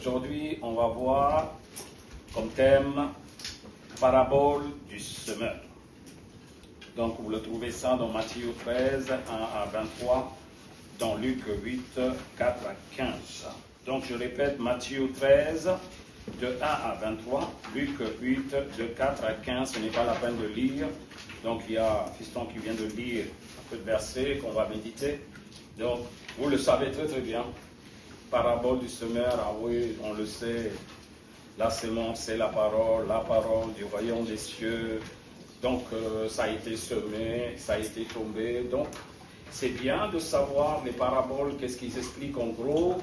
Aujourd'hui, on va voir comme thème parabole du semeur. Donc, vous le trouvez ça dans Matthieu 13, 1 à 23, dans Luc 8, 4 à 15. Donc, je répète, Matthieu 13, de 1 à 23, Luc 8, de 4 à 15. Ce n'est pas la peine de lire. Donc, il y a Fiston qui vient de lire un peu de versets qu'on va méditer. Donc, vous le savez très très bien. Parabole du semeur, ah oui, on le sait. La semence, c'est la parole du royaume des cieux. Donc, ça a été semé, ça a été tombé. Donc, c'est bien de savoir les paraboles, qu'est-ce qu'ils expliquent en gros.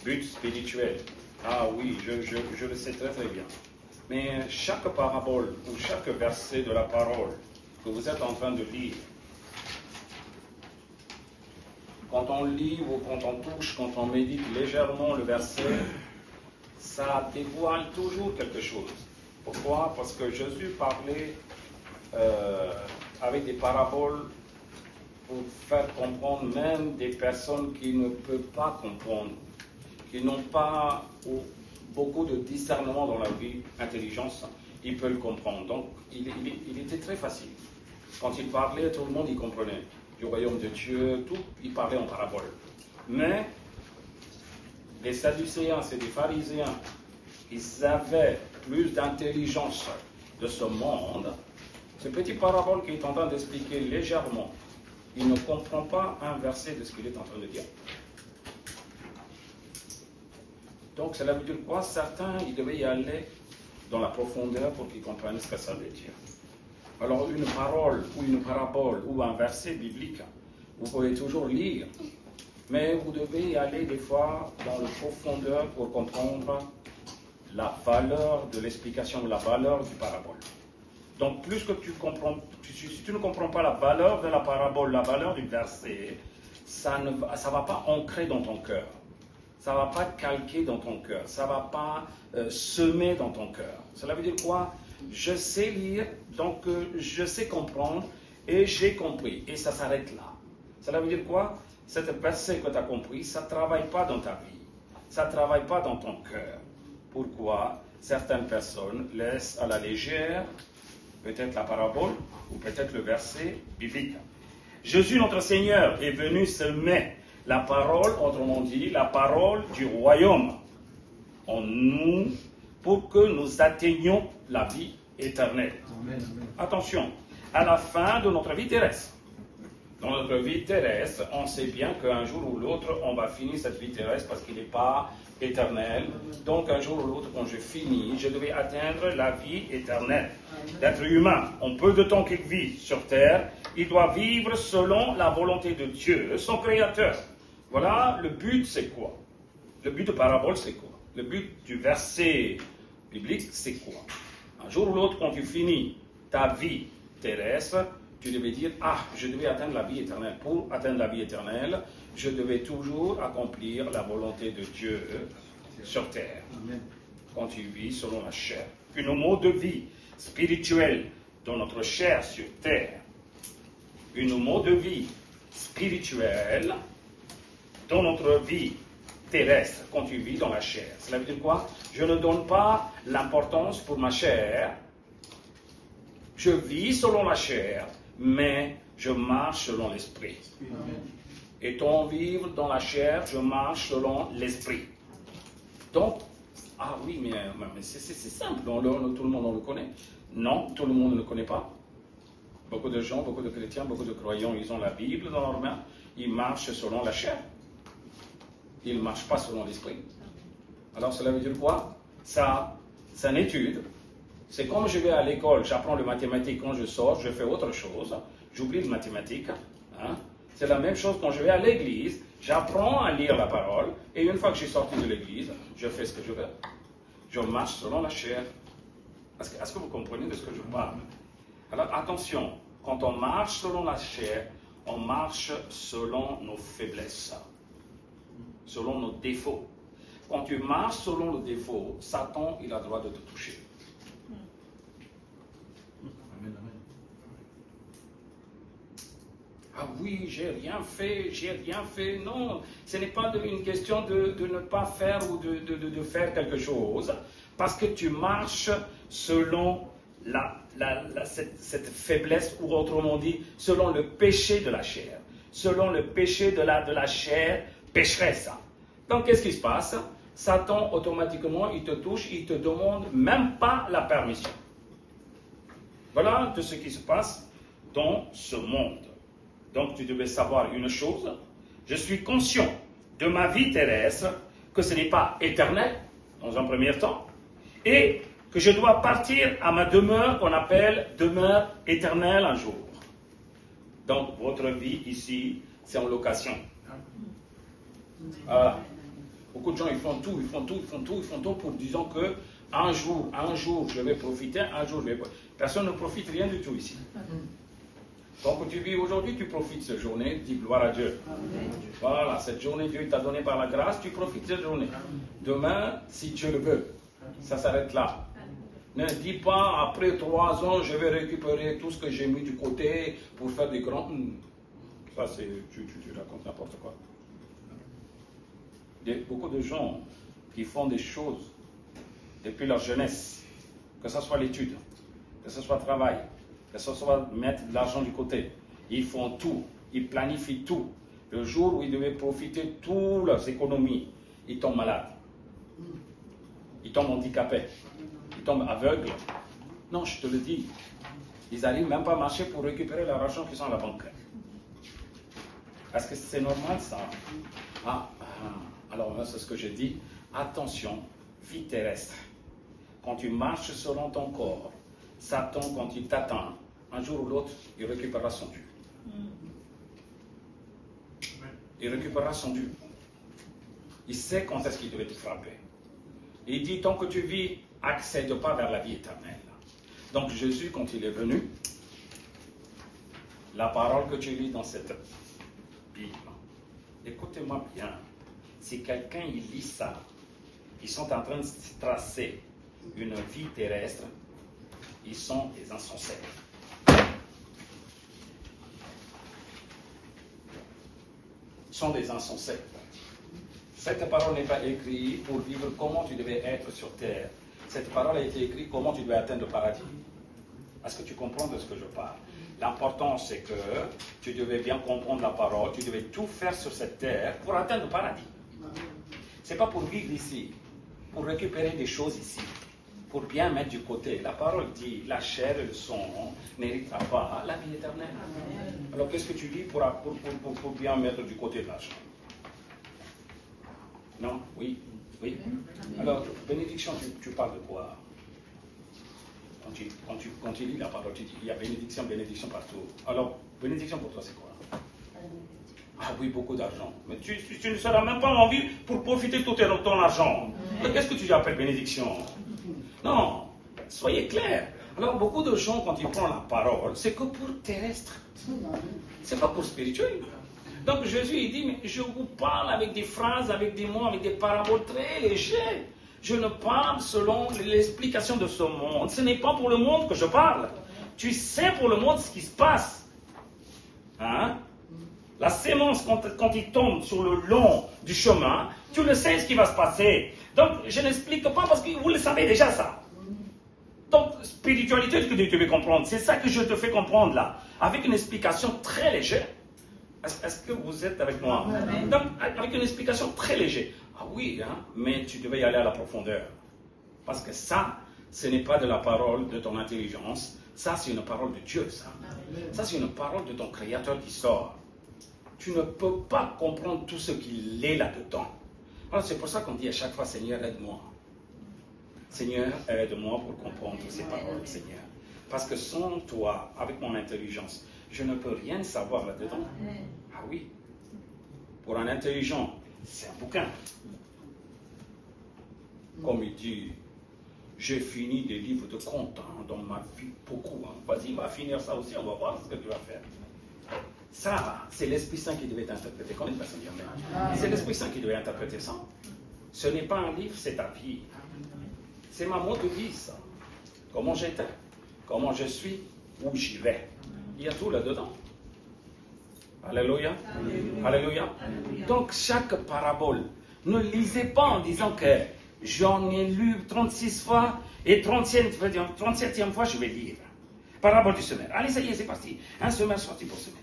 But spirituel. Ah oui, je le sais très très bien. Mais chaque parabole ou chaque verset de la parole que vous êtes en train de lire, quand on lit ou quand on touche, quand on médite légèrement le verset, ça dévoile toujours quelque chose. Pourquoi? Parce que Jésus parlait avec des paraboles pour faire comprendre même des personnes qui ne peuvent pas comprendre, qui n'ont pas beaucoup de discernement dans la vie, intelligence, ils peuvent le comprendre. Donc, il était très facile. Quand il parlait, tout le monde y comprenait. Du royaume de Dieu, tout, il parlait en parabole. Mais les Sadducéens, c'est des pharisiens, ils avaient plus d'intelligence de ce monde. Ce petit parabole qu'il est en train d'expliquer légèrement, il ne comprend pas un verset de ce qu'il est en train de dire. Donc, cela veut dire quoi? Certains, ils devaient y aller dans la profondeur pour qu'ils comprennent ce que ça veut dire. Alors, une parole ou une parabole ou un verset biblique, vous pouvez toujours lire, mais vous devez y aller des fois dans la profondeur pour comprendre la valeur de l'explication, la valeur du parabole. Donc, plus que tu comprends, si tu ne comprends pas la valeur de la parabole, la valeur du verset, ça ne va pas ancrer dans ton cœur. Ça ne va pas calquer dans ton cœur. Ça ne va pas semer dans ton cœur. Cela veut dire quoi? Je sais lire, donc je sais comprendre, et j'ai compris. Et ça s'arrête là. Cela veut dire quoi? Cette verset que tu as compris, ça ne travaille pas dans ta vie. Ça ne travaille pas dans ton cœur. Pourquoi? Certaines personnes laissent à la légère peut-être la parabole ou peut-être le verset biblique. Jésus, notre Seigneur, est venu semer la parole, autrement dit, la parole du royaume en nous pour que nous atteignions la vie éternelle. Amen. Attention, à la fin de notre vie terrestre. Dans notre vie terrestre, on sait bien qu'un jour ou l'autre, on va finir cette vie terrestre parce qu'il n'est pas éternel. Donc un jour ou l'autre, quand je finis, je devais atteindre la vie éternelle. L'être humain, en peu de temps qu'il vit sur terre, il doit vivre selon la volonté de Dieu, son Créateur. Voilà, le but c'est quoi? Le but de parabole c'est quoi? Le but du verset biblique c'est quoi? Un jour ou l'autre, quand tu finis ta vie terrestre, tu devais dire, je devais atteindre la vie éternelle. Pour atteindre la vie éternelle, je devais toujours accomplir la volonté de Dieu sur terre. Amen. Quand tu vis selon la chair. Une mode de vie spirituelle dans notre chair sur terre. Une mode de vie spirituelle dans notre vie terrestre, quand tu vis dans la chair. Cela veut dire quoi? Je ne donne pas l'importance pour ma chair. Je vis selon la chair, mais je marche selon l'esprit. Étant vivre dans la chair, je marche selon l'esprit. Donc, oui, mais c'est simple, tout le monde le connaît. Non, tout le monde ne le connaît pas. Beaucoup de gens, beaucoup de chrétiens, beaucoup de croyants, ils ont la Bible dans leurs mains, ils marchent selon la chair. Ils ne marchent pas selon l'esprit. Alors cela veut dire quoi? Ça, c'est une étude. C'est comme je vais à l'école, j'apprends le mathématique, quand je sors, je fais autre chose, j'oublie le mathématique. Hein? C'est la même chose quand je vais à l'église, j'apprends à lire la parole, et une fois que je suis sorti de l'église, je fais ce que je veux. Je marche selon la chair. Est-ce que vous comprenez de ce que je parle? Alors attention, quand on marche selon la chair, on marche selon nos faiblesses, selon nos défauts. Quand tu marches selon le défaut, Satan, il a le droit de te toucher. Ah oui, j'ai rien fait. Non, ce n'est pas une question de ne pas faire ou de faire quelque chose, parce que tu marches selon cette faiblesse, ou autrement dit, selon le péché de la chair. Selon le péché de la chair pécheresse. Donc, qu'est-ce qui se passe? Satan, automatiquement, il te touche, il ne te demande même pas la permission. Voilà de ce qui se passe dans ce monde. Donc, tu devais savoir une chose. Je suis conscient de ma vie terrestre, que ce n'est pas éternel, dans un premier temps, et que je dois partir à ma demeure qu'on appelle demeure éternelle un jour. Donc, votre vie ici, c'est en location. Voilà. Beaucoup de gens, ils font tout pour disant que un jour, je vais profiter, Personne ne profite rien du tout ici. Donc, tu vis aujourd'hui, tu profites de cette journée, dis gloire à Dieu. Voilà, cette journée, Dieu t'a donné par la grâce, tu profites de cette journée. Demain, si Dieu le veut, ça s'arrête là. Ne dis pas, après 3 ans, je vais récupérer tout ce que j'ai mis du côté pour faire des grands... Ça, c'est... Tu racontes n'importe quoi. Il y a beaucoup de gens qui font des choses depuis leur jeunesse, que ce soit l'étude, que ce soit le travail, que ce soit mettre de l'argent du côté. Ils font tout, ils planifient tout. Le jour où ils devaient profiter de toutes leurs économies, ils tombent malades. Ils tombent handicapés. Ils tombent aveugles. Non, je te le dis. Ils n'arrivent même pas à marcher pour récupérer leur argent qui sont à la banque. Est-ce que c'est normal ça? Alors, c'est ce que je dis. Attention, vie terrestre. Quand tu marches selon ton corps, Satan, quand il t'atteint, un jour ou l'autre, il récupérera son dû. Il récupérera son dû. Il sait quand est-ce qu'il devait te frapper. Il dit, tant que tu vis, accède pas vers la vie éternelle. Donc Jésus, quand il est venu, la parole que tu lis dans cette Bible, écoutez-moi bien, si quelqu'un il lit ça, ils sont en train de tracer une vie terrestre, ils sont des insensés. Ils sont des insensés. Cette parole n'est pas écrite pour vivre comment tu devais être sur terre. Cette parole a été écrite comment tu devais atteindre le paradis. Est-ce que tu comprends de ce que je parle? L'important, c'est que tu devais bien comprendre la parole, tu devais tout faire sur cette terre pour atteindre le paradis. Ce n'est pas pour vivre ici, pour récupérer des choses ici, pour bien mettre du côté. La parole dit, la chair et le sang n'héritera pas la vie éternelle. Alors qu'est-ce que tu dis pour bien mettre du côté de l'argent? Non? Oui? Oui? Alors, bénédiction, tu parles de quoi? Quand tu lis la parole, tu dis, il y a bénédiction partout. Alors, bénédiction pour toi, c'est quoi? Ah oui, beaucoup d'argent. Mais tu ne seras même pas en vie pour profiter de tout ton argent. Qu'est-ce que tu appelles bénédiction? Non, soyez clairs. Alors, beaucoup de gens, quand ils prennent la parole, c'est que pour terrestre. C'est pas pour spirituel. Donc, Jésus, il dit, mais je vous parle avec des phrases, avec des mots, avec des paraboles très légers. Je ne parle selon l'explication de ce monde. Ce n'est pas pour le monde que je parle. Tu sais pour le monde ce qui se passe. Hein? La sémence, quand il tombe sur le long du chemin, tu le sais ce qui va se passer. Donc, je n'explique pas parce que vous le savez déjà ça. Donc, spiritualité, ce que tu devais comprendre, c'est ça que je te fais comprendre là, avec une explication très légère. Est-ce que vous êtes avec moi? Donc, avec une explication très légère. Ah oui, hein, mais tu devais y aller à la profondeur. Parce que ça, ce n'est pas de la parole de ton intelligence. Ça, c'est une parole de Dieu, ça. Ça, c'est une parole de ton Créateur qui sort. Tu ne peux pas comprendre tout ce qu'il est là-dedans. Alors, c'est pour ça qu'on dit à chaque fois, Seigneur, aide-moi. Seigneur, aide-moi pour comprendre ces paroles, Seigneur. Parce que sans toi, avec mon intelligence, je ne peux rien savoir là-dedans. Ah oui. Pour un intelligent, c'est un bouquin. Comme il dit, j'ai fini des livres de comptes dans ma vie, beaucoup. Vas-y, va finir ça aussi, on va voir ce que tu vas faire. Ça, c'est l'Esprit Saint qui devait interpréter. Combien de personnes disent amen? C'est l'Esprit Saint qui devait interpréter ça. Ce n'est pas un livre, c'est ta vie. C'est ma mode de vie, ça. Comment j'étais, comment je suis, où j'y vais. Il y a tout là-dedans. Alléluia. Alléluia. Donc, chaque parabole, ne lisez pas en disant que j'en ai lu 36 fois et 37e fois, je vais lire. Parabole du semeur. Allez, ça y est, c'est parti. Un semeur sorti pour semer.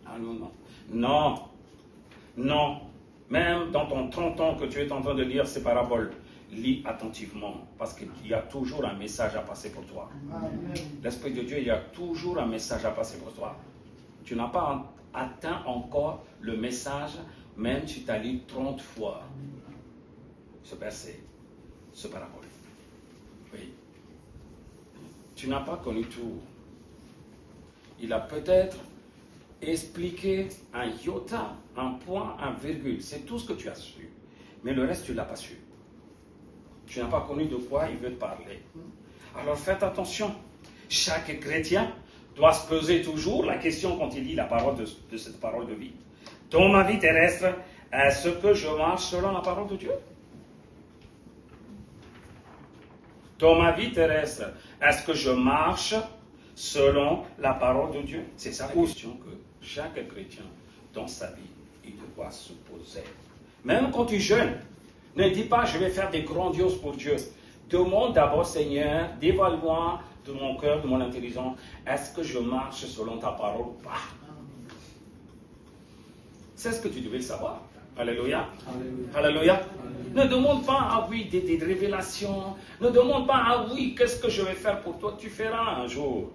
Ah non, non. Non. Non. Même dans ton 30 ans que tu es en train de lire ces paraboles, lis attentivement, parce qu'il y a toujours un message à passer pour toi. L'Esprit de Dieu, il y a toujours un message à passer pour toi. Tu n'as pas atteint encore le message, même si tu as lu 30 fois ce verset, ce parabole. Oui. Tu n'as pas connu tout. Il a peut-être expliqué un iota, un point, un virgule. C'est tout ce que tu as su. Mais le reste, tu ne l'as pas su. Tu n'as pas connu de quoi il veut te parler. Alors faites attention. Chaque chrétien doit se poser toujours la question quand il lit la parole de cette parole de vie. Dans ma vie terrestre, est-ce que je marche selon la parole de Dieu? Dans ma vie terrestre, est-ce que je marche selon la parole de Dieu? C'est ça la question que chaque chrétien dans sa vie, il doit se poser. Même quand tu jeûnes, ne dis pas je vais faire des grandioses pour Dieu. Demande d'abord, Seigneur, dévoile-moi de mon cœur, de mon intelligence, est-ce que je marche selon ta parole ou pas? C'est ce que tu devais savoir. Alléluia. Alléluia. Alléluia. Ne demande pas, ah oui, des révélations. Ne demande pas, ah oui, qu'est-ce que je vais faire pour toi? Tu feras un jour.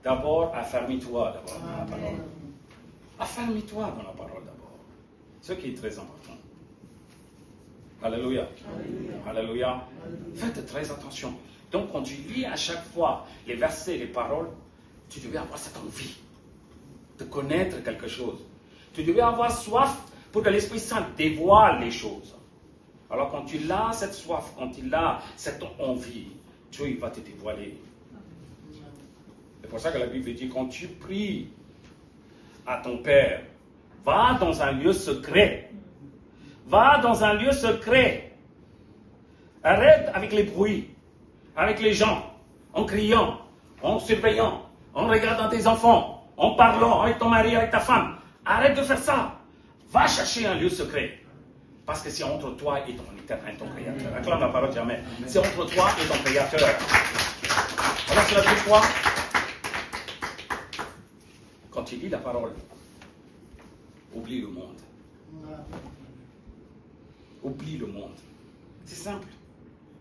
D'abord, affermis-toi d'abord dans la parole. Affermis-toi dans la parole d'abord. Ce qui est très important. Alléluia. Alléluia. Alléluia. Faites très attention. Donc, quand tu lis à chaque fois les versets, les paroles, tu devais avoir cette envie de connaître quelque chose. Tu devais avoir soif pour que l'Esprit Saint dévoile les choses. Alors, quand tu as cette soif, quand tu as cette envie, Dieu il va te dévoiler. C'est pour ça que la Bible dit, quand tu pries à ton Père, va dans un lieu secret. Va dans un lieu secret. Arrête avec les bruits, avec les gens, en criant, en surveillant, en regardant tes enfants, en parlant avec ton mari, avec ta femme. Arrête de faire ça. Va chercher un lieu secret. Parce que c'est entre toi et ton éternel, ton Créateur. Acclame la parole jamais. C'est entre toi et ton Créateur. Alors cela veut dire quoi? Quand tu lis la parole, oublie le monde. Oublie le monde. C'est simple.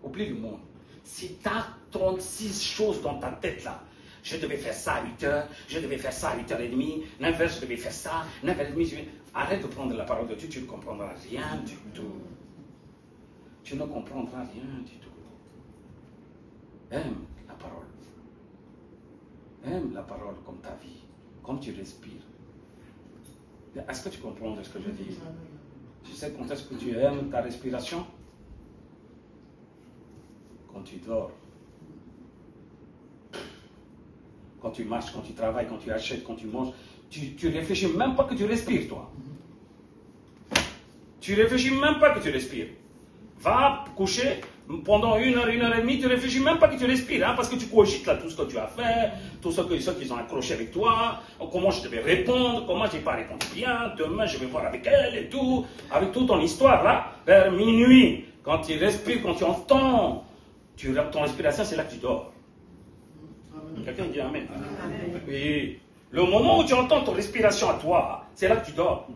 Oublie le monde. Si tu as 36 choses dans ta tête là, je devais faire ça à 8h, je devais faire ça à 8h30, 9h, je devais faire ça, 9h30, arrête de prendre la parole de Dieu, tu ne comprendras rien du tout. Tu ne comprendras rien du tout. Aime la parole. Aime la parole comme ta vie, comme tu respires. Est-ce que tu comprends ce que je dis? Tu sais quand est-ce que tu aimes ta respiration? Quand tu dors. Quand tu marches, quand tu travailles, quand tu achètes, quand tu manges, tu réfléchis même pas que tu respires, toi. Tu réfléchis même pas que tu respires. Va coucher pendant 1h, 1h30, tu réfléchis même pas que tu respires, hein, parce que tu cogites là tout ce que tu as fait, tout ce qu'ils ont accroché avec toi, comment je devais répondre, comment je n'ai pas répondu bien, demain je vais voir avec elle et tout, avec toute ton histoire là, vers minuit, quand tu respires, quand tu entends, ton respiration, c'est là que tu dors. Quelqu'un dit Amen. Amen. Oui. Le moment où tu entends ton respiration à toi, c'est là que tu dors.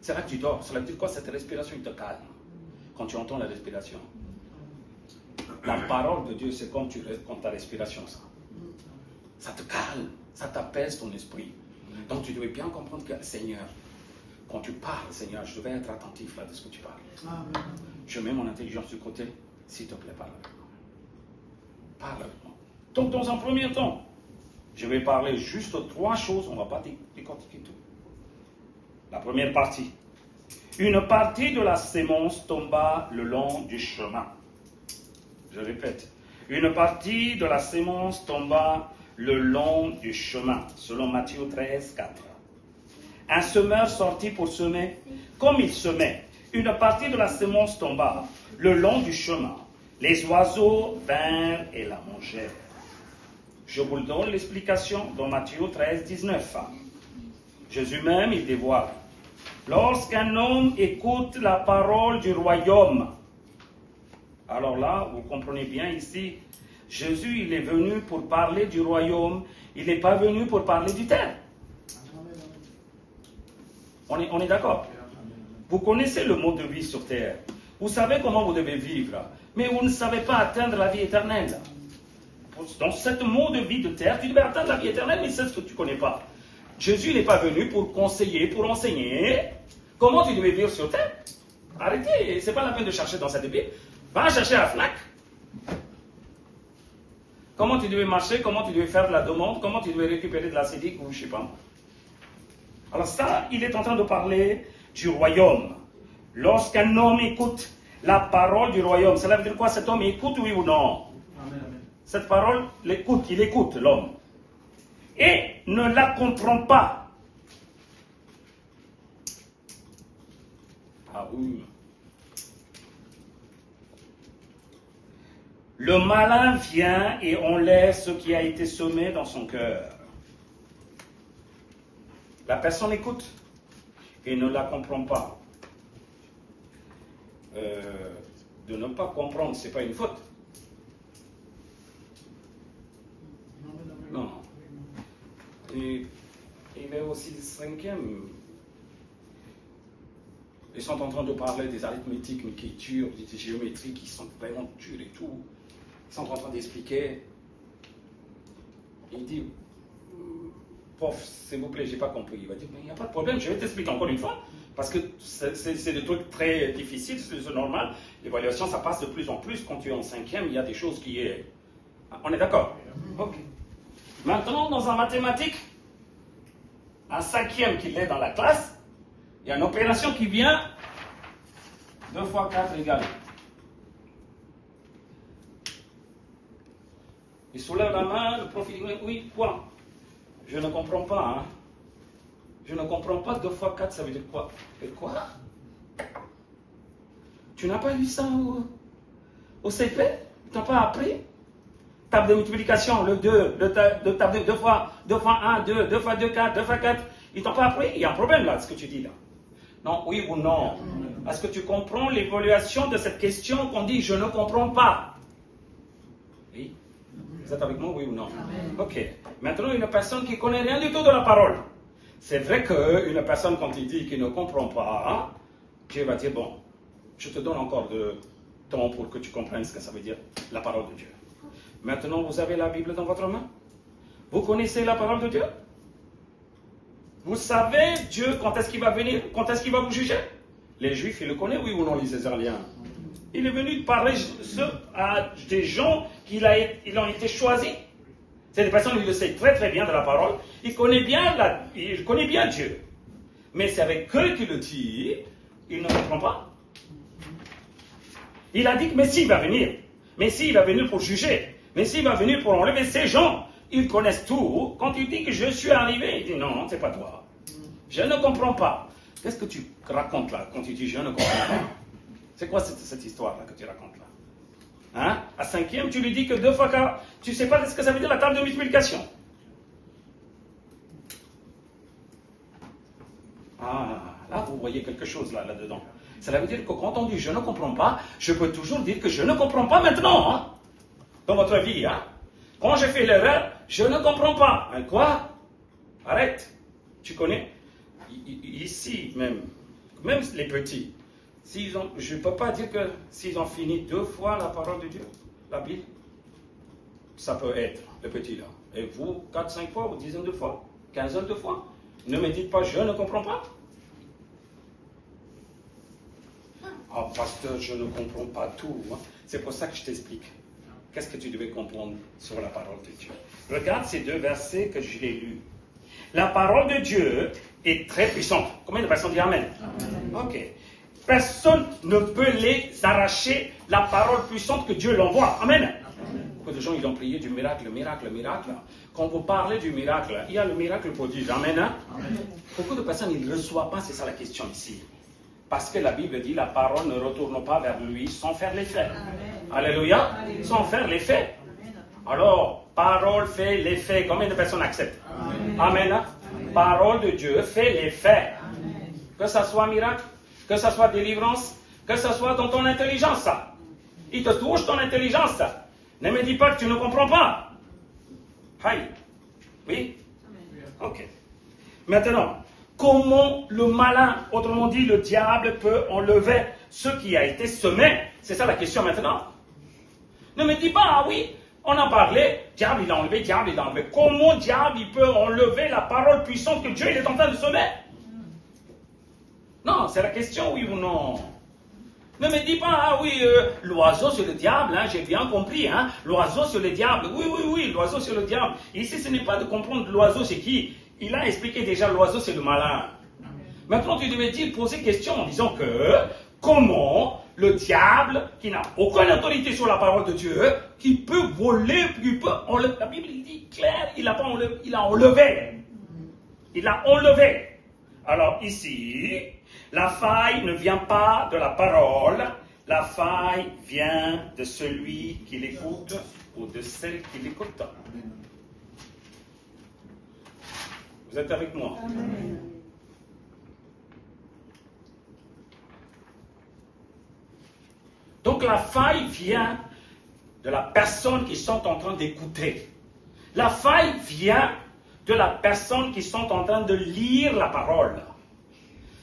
C'est là que tu dors. Cela veut dire quoi? Cette respiration, il te calme. Quand tu entends la respiration. La parole de Dieu, c'est comme ta respiration, ça. Ça te calme. Ça t'apaise ton esprit. Donc tu devais bien comprendre que, Seigneur, quand tu parles, Seigneur, je devais être attentif là de ce que tu parles. Amen. Je mets mon intelligence de côté. S'il te plaît, parle avec moi. Parle avec moi. Donc, dans un premier temps, je vais parler juste de 3 choses, on ne va pas décortiquer tout. La première partie. Une partie de la sémence tomba le long du chemin. Je répète. Une partie de la sémence tomba le long du chemin, selon Matthieu 13, 4. Un semeur sortit pour semer. Comme il semait, une partie de la sémence tomba le long du chemin. Les oiseaux vinrent et la mangèrent. Je vous donne l'explication dans Matthieu 13, 19. Jésus même, il dévoile. Lorsqu'un homme écoute la parole du royaume, alors là, vous comprenez bien ici, Jésus, il est venu pour parler du royaume, il n'est pas venu pour parler du terre. On est d'accord? Vous connaissez le mode de vie sur terre. Vous savez comment vous devez vivre, mais vous ne savez pas atteindre la vie éternelle. Dans ce mode de vie de terre, tu devais atteindre la vie éternelle, mais c'est ce que tu ne connais pas. Jésus n'est pas venu pour conseiller, pour enseigner comment tu devais vivre sur terre. Arrêtez, ce n'est pas la peine de chercher dans cette Bible. Va chercher à FNAC. Comment tu devais marcher, comment tu devais faire de la demande, comment tu devais récupérer de la sédique ou je ne sais pas. Alors ça, il est en train de parler du royaume. Lorsqu'un homme écoute la parole du royaume, cela veut dire quoi? Cet homme écoute, oui ou non? Amen. Cette parole, il écoute l'homme. Et ne la comprend pas. Ah oui. Le malin vient et enlève ce qui a été semé dans son cœur. La personne écoute et ne la comprend pas. De ne pas comprendre, ce n'est pas une faute. Non. Et il est aussi le cinquième. Ils sont en train de parler des arithmétiques, mais qui durent, des géométries qui sont vraiment dures et tout. Ils sont en train d'expliquer. Il dit, prof, s'il vous plaît, je n'ai pas compris. Il va dire, mais il n'y a pas de problème, je vais t'expliquer encore une fois. Parce que c'est des trucs très difficiles, c'est normal. L'évaluation, ça passe de plus en plus. Quand tu es en cinquième, il y a des choses qui est... On est d'accord? Ok. Maintenant, dans un mathématique, un cinquième qui est dans la classe, il y a une opération qui vient, 2 fois 4 égale. Il soulève la main, le prof dit, oui, quoi? Je ne comprends pas, hein. Je ne comprends pas, 2 fois 4, ça veut dire quoi? Et quoi? Tu n'as pas vu ça au CP? Tu n'as pas appris? Table de multiplication, le 2, table 2 fois 1, 2, 2 fois 2, 4, 2 fois 4. Ils t'ont pas appris? Il y a un problème là, ce que tu dis là. Non, oui ou non? Est-ce que tu comprends l'évaluation de cette question qu'on dit je ne comprends pas? Oui? Vous êtes avec moi, oui ou non? Ok. Maintenant, une personne qui ne connaît rien du tout de la parole. C'est vrai qu'une personne, quand il dit qu'il ne comprend pas, Dieu va dire, bon, je te donne encore de temps pour que tu comprennes ce que ça veut dire, la parole de Dieu. Maintenant, vous avez la Bible dans votre main? Vous connaissez la parole de Dieu? Vous savez Dieu quand est-ce qu'il va venir? Quand est-ce qu'il va vous juger? Les Juifs, ils le connaissent, oui ou non, les Israéliens? Il est venu parler à des gens qui ont été choisis. C'est des personnes qui le savent très très bien de la parole. Il connaît bien Dieu. Mais c'est avec eux qu'il le dit, il ne comprend pas. Il a dit que Messie va venir. Messie va venir pour juger. Messie va venir pour enlever ces gens. Ils connaissent tout. Quand il dit que je suis arrivé, il dit non, c'est pas toi. Je ne comprends pas. Qu'est-ce que tu racontes là quand tu dis je ne comprends pas? C'est quoi cette histoire-là que tu racontes là? Hein? À cinquième, tu lui dis que 2 fois 4, tu ne sais pas ce que ça veut dire la table de multiplication. Ah, là vous voyez quelque chose là-dedans. Cela veut dire que quand on dit je ne comprends pas, je peux toujours dire que je ne comprends pas maintenant. Hein? Dans votre vie, hein? Quand j'ai fait l'erreur, je ne comprends pas. Hein, quoi? Arrête. Tu connais? Ici même les petits, je ne peux pas dire que s'ils ont fini 2 fois la parole de Dieu, la Bible, ça peut être le petit là. Et vous, 4-5 fois, ou dizaines de fois, 15 de fois, ne me dites pas je ne comprends pas. Ah, pasteur, je ne comprends pas tout. Hein. C'est pour ça que je t'explique. Qu'est-ce que tu devais comprendre sur la parole de Dieu? Regarde ces 2 versets que je l'ai lus. La parole de Dieu est très puissante. Combien de personnes disent Amen? Amen. Ok. Personne ne peut les arracher la parole puissante que Dieu l'envoie. Amen. Amen. Beaucoup de gens, ils ont prié du miracle. Quand vous parlez du miracle, il y a le miracle prodige. Amen. Hein? Amen. Beaucoup de personnes, ils ne reçoivent pas, c'est ça la question ici. Parce que la Bible dit, la parole ne retourne pas vers lui sans faire l'effet. Alléluia. Amen. Sans faire l'effet. Alors, parole fait l'effet. Combien de personnes acceptent? Amen. Amen. parole de Dieu fait l'effet. Que ce soit miracle, que ce soit délivrance, que ce soit dans ton intelligence. Il te touche ton intelligence. Ne me dis pas que tu ne comprends pas. Aïe. Oui? Ok. Maintenant, comment le malin, autrement dit le diable, peut enlever ce qui a été semé? C'est ça la question maintenant. Ne me dis pas, ah oui, on a parlé, diable il a enlevé, diable il a enlevé. Comment diable il peut enlever la parole puissante que Dieu il est en train de semer? Non, c'est la question, oui ou non. Ne me dis pas, ah oui, l'oiseau c'est le diable, hein, j'ai bien compris, hein, l'oiseau c'est le diable. Oui, l'oiseau c'est le diable. Ici, ce n'est pas de comprendre l'oiseau c'est qui. Il a expliqué déjà, l'oiseau c'est le malin. Maintenant, tu devais poser question en disant que, comment le diable, qui n'a aucune autorité sur la parole de Dieu, qui peut voler, qui peut enlever, la Bible il dit clair, il a enlevé. Il a enlevé. Alors ici, la faille ne vient pas de la parole, la faille vient de celui qui l'écoute ou de celle qui l'écoute. Vous êtes avec moi? Amen. Donc la faille vient de la personne qui sont en train d'écouter. La faille vient de la personne qui sont en train de lire la parole.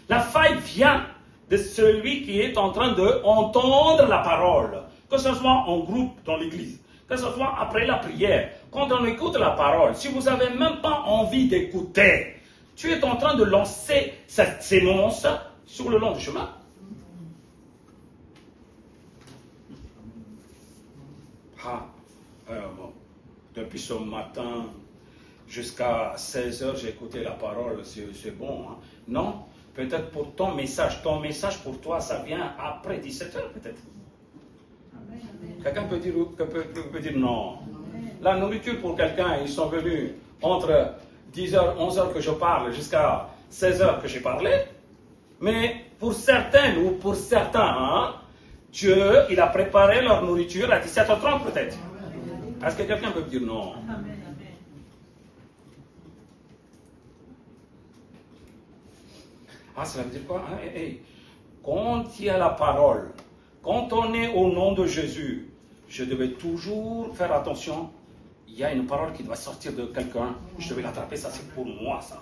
La faille vient de celui qui est en train d'entendre la parole, que ce soit en groupe dans l'église, que ce soit après la prière, quand on écoute la parole. Si vous n'avez même pas envie d'écouter, tu es en train de lancer cette sémence sur le long du chemin. Bon, depuis ce matin jusqu'à 16h, j'ai écouté la parole, c'est bon. Hein? Non, peut-être pour ton message pour toi, ça vient après 17h peut-être. Quelqu'un peut dire non. La nourriture pour quelqu'un, ils sont venus entre 10h, 11h que je parle jusqu'à 16h que j'ai parlé. Mais pour certains ou pour certains, hein, Dieu, il a préparé leur nourriture à 17h30 peut-être. Est-ce que quelqu'un peut dire non? Ah, ça veut dire quoi? Quand il y a la parole, quand on est au nom de Jésus, je devais toujours faire attention. Il y a une parole qui doit sortir de quelqu'un. Je devais l'attraper, ça c'est pour moi, ça.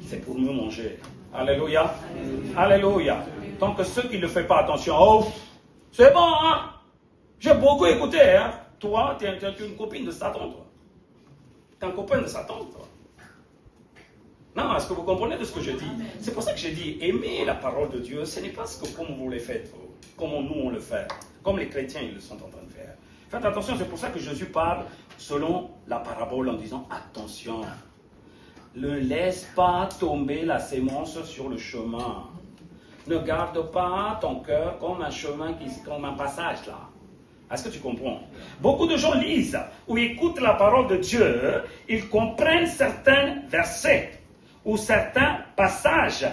C'est pour me manger. Alléluia. Alléluia. Tant que ceux qui ne font pas attention, oh, c'est bon, hein? J'ai beaucoup écouté, hein? Toi, tu es une copine de Satan, toi. Tu es un copain de Satan, toi. Non, est-ce que vous comprenez de ce que je dis? C'est pour ça que j'ai dit, aimer la parole de Dieu, ce n'est pas ce que comme vous le faites, comme nous on le fait, comme les chrétiens ils le sont en train de faire. Faites attention, c'est pour ça que Jésus parle selon la parabole en disant, attention, ne laisse pas tomber la sémence sur le chemin. Ne garde pas ton cœur comme un chemin, comme un passage là. Est-ce que tu comprends? Beaucoup de gens lisent ou écoutent la parole de Dieu, ils comprennent certains versets ou certains passages.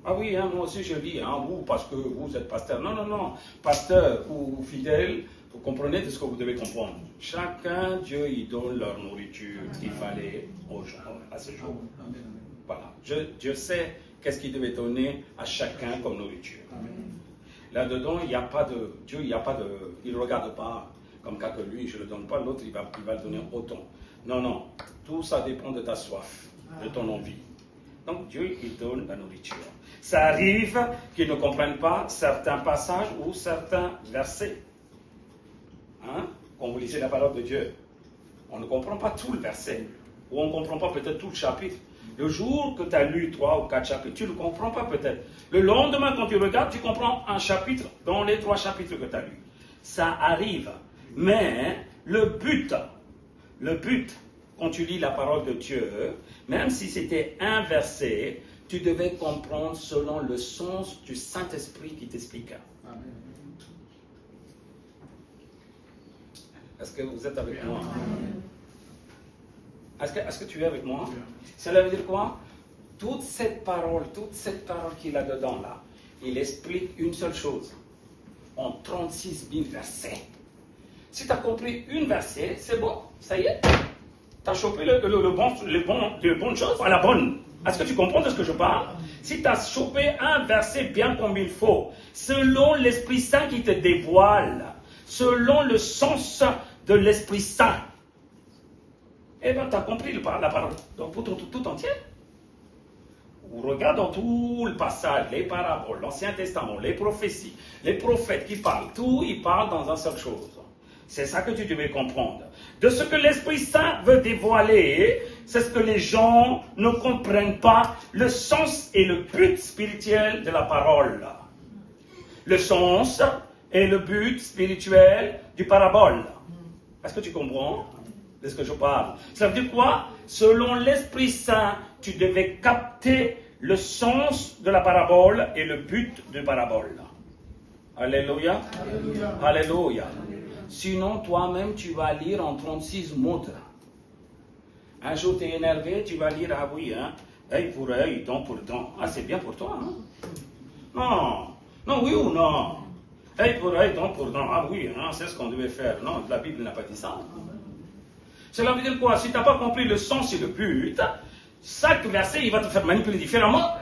Ah oui, hein, moi aussi je lis, hein, vous parce que vous êtes pasteur. Non, pasteur ou fidèle, vous comprenez de ce que vous devez comprendre. Chacun, Dieu, il donne leur nourriture qu'il fallait aux gens à ce jour. Voilà, Dieu sait qu'est-ce qu'il devait donner à chacun comme nourriture. Là-dedans, il n'y a pas de... Dieu, il ne regarde pas comme cas que lui, je ne le donne pas, l'autre, il va le donner autant. Non, tout ça dépend de ta soif, de ton envie. Donc Dieu, il donne la nourriture. Ça arrive qu'ils ne comprennent pas certains passages ou certains versets. Hein? Quand vous lisez la parole de Dieu, on ne comprend pas tout le verset, ou on ne comprend pas peut-être tout le chapitre. Le jour que tu as lu 3 ou 4 chapitres, tu ne le comprends pas peut-être. Le lendemain, quand tu regardes, tu comprends un chapitre dans les 3 chapitres que tu as lus. Ça arrive. Mais le but, quand tu lis la parole de Dieu, même si c'était un verset, tu devais comprendre selon le sens du Saint-Esprit qui t'explique. Est-ce que vous êtes avec moi? Est-ce que tu es avec moi? Cela veut dire quoi? Toute cette parole qu'il a dedans là, il explique une seule chose. En 36 000 versets. Si tu as compris une verset, c'est bon, ça y est. Tu as chopé les bonnes choses à la bonne. Est-ce que tu comprends de ce que je parle? Si tu as chopé un verset bien comme il faut, selon l'Esprit Saint qui te dévoile, selon le sens de l'Esprit Saint, eh bien, tu as compris la parole. Donc, pour tout entier. Regarde dans tout le passage, les paraboles, l'Ancien Testament, les prophéties, les prophètes qui parlent, tout, ils parlent dans une seule chose. C'est ça que tu devais comprendre. De ce que l'Esprit Saint veut dévoiler, c'est ce que les gens ne comprennent pas, le sens et le but spirituel de la parole. Le sens et le but spirituel du parabole. Est-ce que tu comprends de ce que je parle? Ça veut dire quoi? Selon l'Esprit Saint, tu devais capter le sens de la parabole et le but de la parabole. Alléluia. Alléluia. Alléluia. Sinon, toi-même, tu vas lire en 36 mots. Un jour, tu es énervé, tu vas lire, ah oui, hein, œil pour œil, dent pour dent. Ah, c'est bien pour toi, hein? Non. Non, oui ou non? Œil pour œil, dent pour dent. Ah oui, hein, c'est ce qu'on devait faire. Non, la Bible n'a pas dit ça. Cela veut dire quoi? Si tu n'as pas compris le sens et le but, chaque verset, il va te faire manipuler différemment.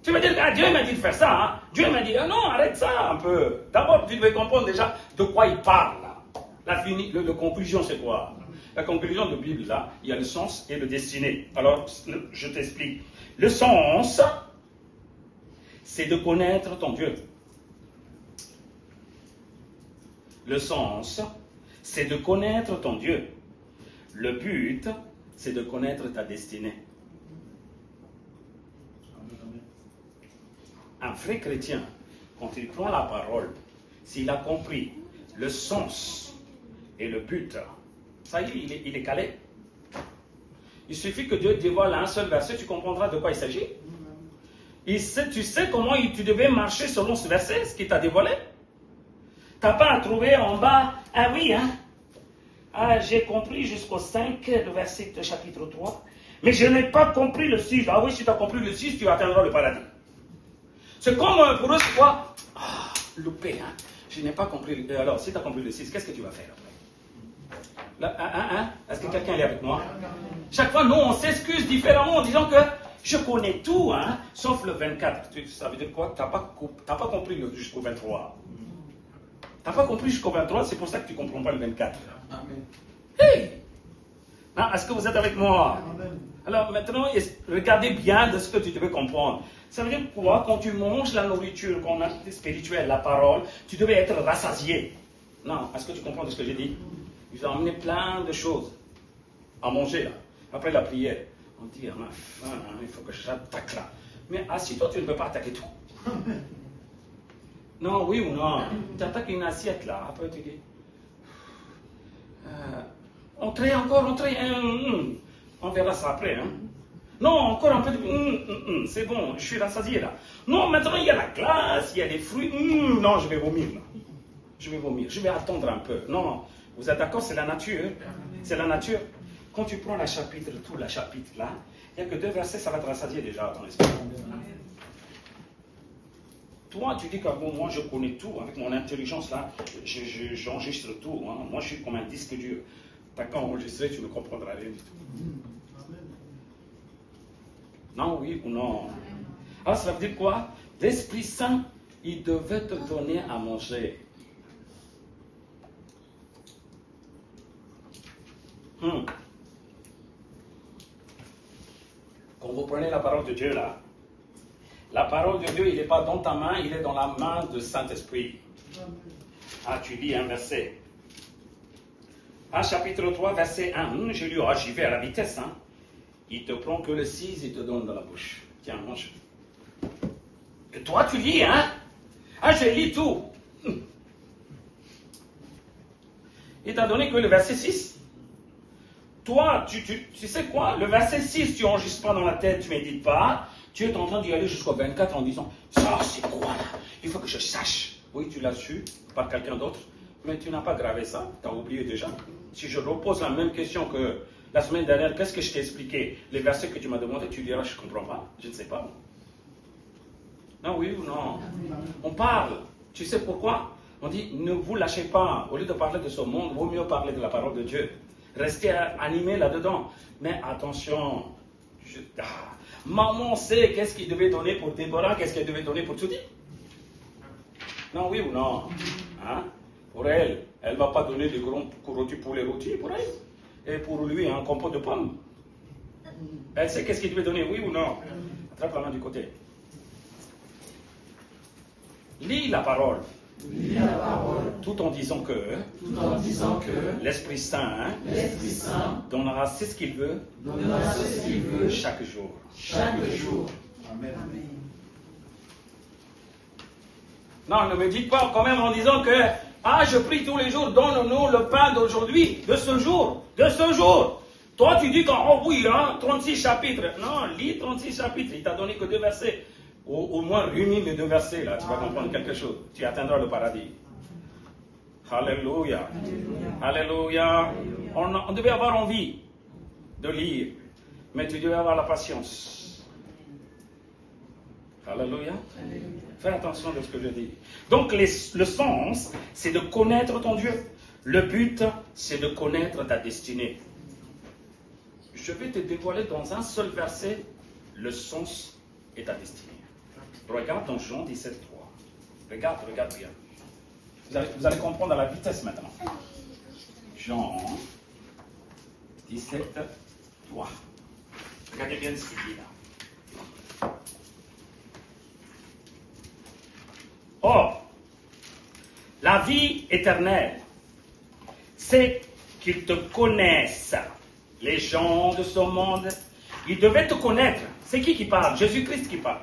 Tu vas dire, ah, Dieu m'a dit de faire ça. Hein? Dieu m'a dit, ah, non, arrête ça un peu. D'abord, tu devais comprendre déjà de quoi il parle. La conclusion, c'est quoi? La conclusion de la Bible, là, il y a le sens et le destiné. Alors, je t'explique. Le sens, c'est de connaître ton Dieu. Le sens, c'est de connaître ton Dieu. Le but, c'est de connaître ta destinée. Un vrai chrétien, quand il prend la parole, s'il a compris le sens et le but, ça y est, il est calé. Il suffit que Dieu dévoile un seul verset, tu comprendras de quoi il s'agit. Tu sais comment tu devais marcher selon ce verset, ce qu'il t'a dévoilé. Tu n'as pas à trouver en bas, ah oui, hein, ah, j'ai compris jusqu'au 5, le verset de chapitre 3, mais je n'ai pas compris le 6. Ah oui, si tu as compris le 6, tu atteindras le paradis. C'est comme pour eux, c'est quoi? Ah, loupé, hein. Je n'ai pas compris. Alors, si tu as compris le 6, qu'est-ce que tu vas faire après? Là, est-ce que quelqu'un est avec moi? Chaque fois, nous, on s'excuse différemment en disant que je connais tout, hein, sauf le 24. Ça veut dire quoi? Tu n'as pas compris jusqu'au 23. Tu n'as pas compris jusqu'au 23, c'est pour ça que tu ne comprends pas le 24. Amen. Hey! Est-ce que vous êtes avec moi? Amen. Alors maintenant, regardez bien de ce que tu devais comprendre. Ça veut dire quoi? Quand tu manges la nourriture qu'on a spirituelle, la parole, tu devais être rassasié. Non, est-ce que tu comprends de ce que j'ai dit? Ils ont amené plein de choses à manger là. Après la prière, on dit, ah, ma faim, il faut que j'attaque là. Mais assis-toi, tu ne peux pas attaquer tout. Non, oui ou non? Tu attaques une assiette là, après tu dis, entrez encore, entrez. On verra ça après. Hein? Non, encore un peu de... c'est bon, je suis rassasié là. Non, maintenant il y a la glace, il y a les fruits. Non, je vais vomir là. Je vais vomir, je vais attendre un peu. Non, vous êtes d'accord, c'est la nature. C'est la nature. Quand tu prends tout le chapitre là, il n'y a que 2 versets, ça va te rassasier déjà dans l'esprit. Toi, tu dis que bon, moi je connais tout, avec mon intelligence là, j'enregistre tout. Hein. Moi je suis comme un disque dur. T'as qu'à enregistrer, tu ne comprendras rien du tout. Non, oui ou non? Alors ça veut dire quoi? L'Esprit Saint, il devait te donner à manger. Quand vous prenez la parole de Dieu là, la parole de Dieu, il n'est pas dans ta main, il est dans la main du Saint-Esprit. Ah, tu lis un verset. Ah, chapitre 3, verset 1. J'ai lu, j'y vais à la vitesse. Hein. Il te prend que le 6, il te donne dans la bouche. Tiens, mange. Et toi, tu lis, hein? Ah, je lis tout. Il t'a donné que le verset 6. Toi, tu sais quoi? Le verset 6, tu n'enregistres pas dans la tête, tu ne médites pas. Tu es en train d'y aller jusqu'au 24 en disant, ça, c'est quoi là? Il faut que je sache. Oui, tu l'as su par quelqu'un d'autre, mais tu n'as pas gravé ça, tu as oublié déjà. Si je repose la même question que la semaine dernière, qu'est-ce que je t'ai expliqué? Les versets que tu m'as demandé, tu diras, je ne comprends pas, je ne sais pas. Non, oui ou non? On parle. Tu sais pourquoi? On dit, ne vous lâchez pas. Au lieu de parler de ce monde, il vaut mieux parler de la parole de Dieu. Restez animés là-dedans. Mais attention, maman sait qu'est-ce qu'il devait donner pour Déborah, qu'est-ce qu'elle devait donner pour Tsoudi. Non, oui ou non? Hein? Pour elle, elle ne va pas donner de gros rôtis pour les rôtis pour elle. Et pour lui, un compote de pommes. Elle sait qu'est-ce qu'il devait donner, oui ou non? Attrape la main du côté. Lis la parole. Lis la parole. Tout en disant que l'Esprit Saint donnera ce qu'il veut chaque jour. Amen. Non, ne me dites pas quand même en disant que je prie tous les jours, donne-nous le pain d'aujourd'hui, de ce jour. Toi, tu dis qu'en 36 chapitres. Non, lis 36 chapitres. Il t'a donné que 2 versets. Au moins, réunis les 2 versets, là. Tu vas comprendre quelque chose. Tu atteindras le paradis. Alléluia. Alléluia. On devait avoir envie de lire. Mais tu devais avoir la patience. Alléluia. Fais attention de ce que je dis. Donc, le sens, c'est de connaître ton Dieu. Le but, c'est de connaître ta destinée. Je vais te dévoiler dans un seul verset le sens et ta destinée. Regarde dans Jean 17, 3. Regarde bien. Vous allez comprendre à la vitesse maintenant. Jean 17, 3. Regardez bien ce qu'il dit là. Or, la vie éternelle, c'est qu'ils te connaissent. Les gens de ce monde, ils devaient te connaître. C'est qui parle? Jésus-Christ qui parle.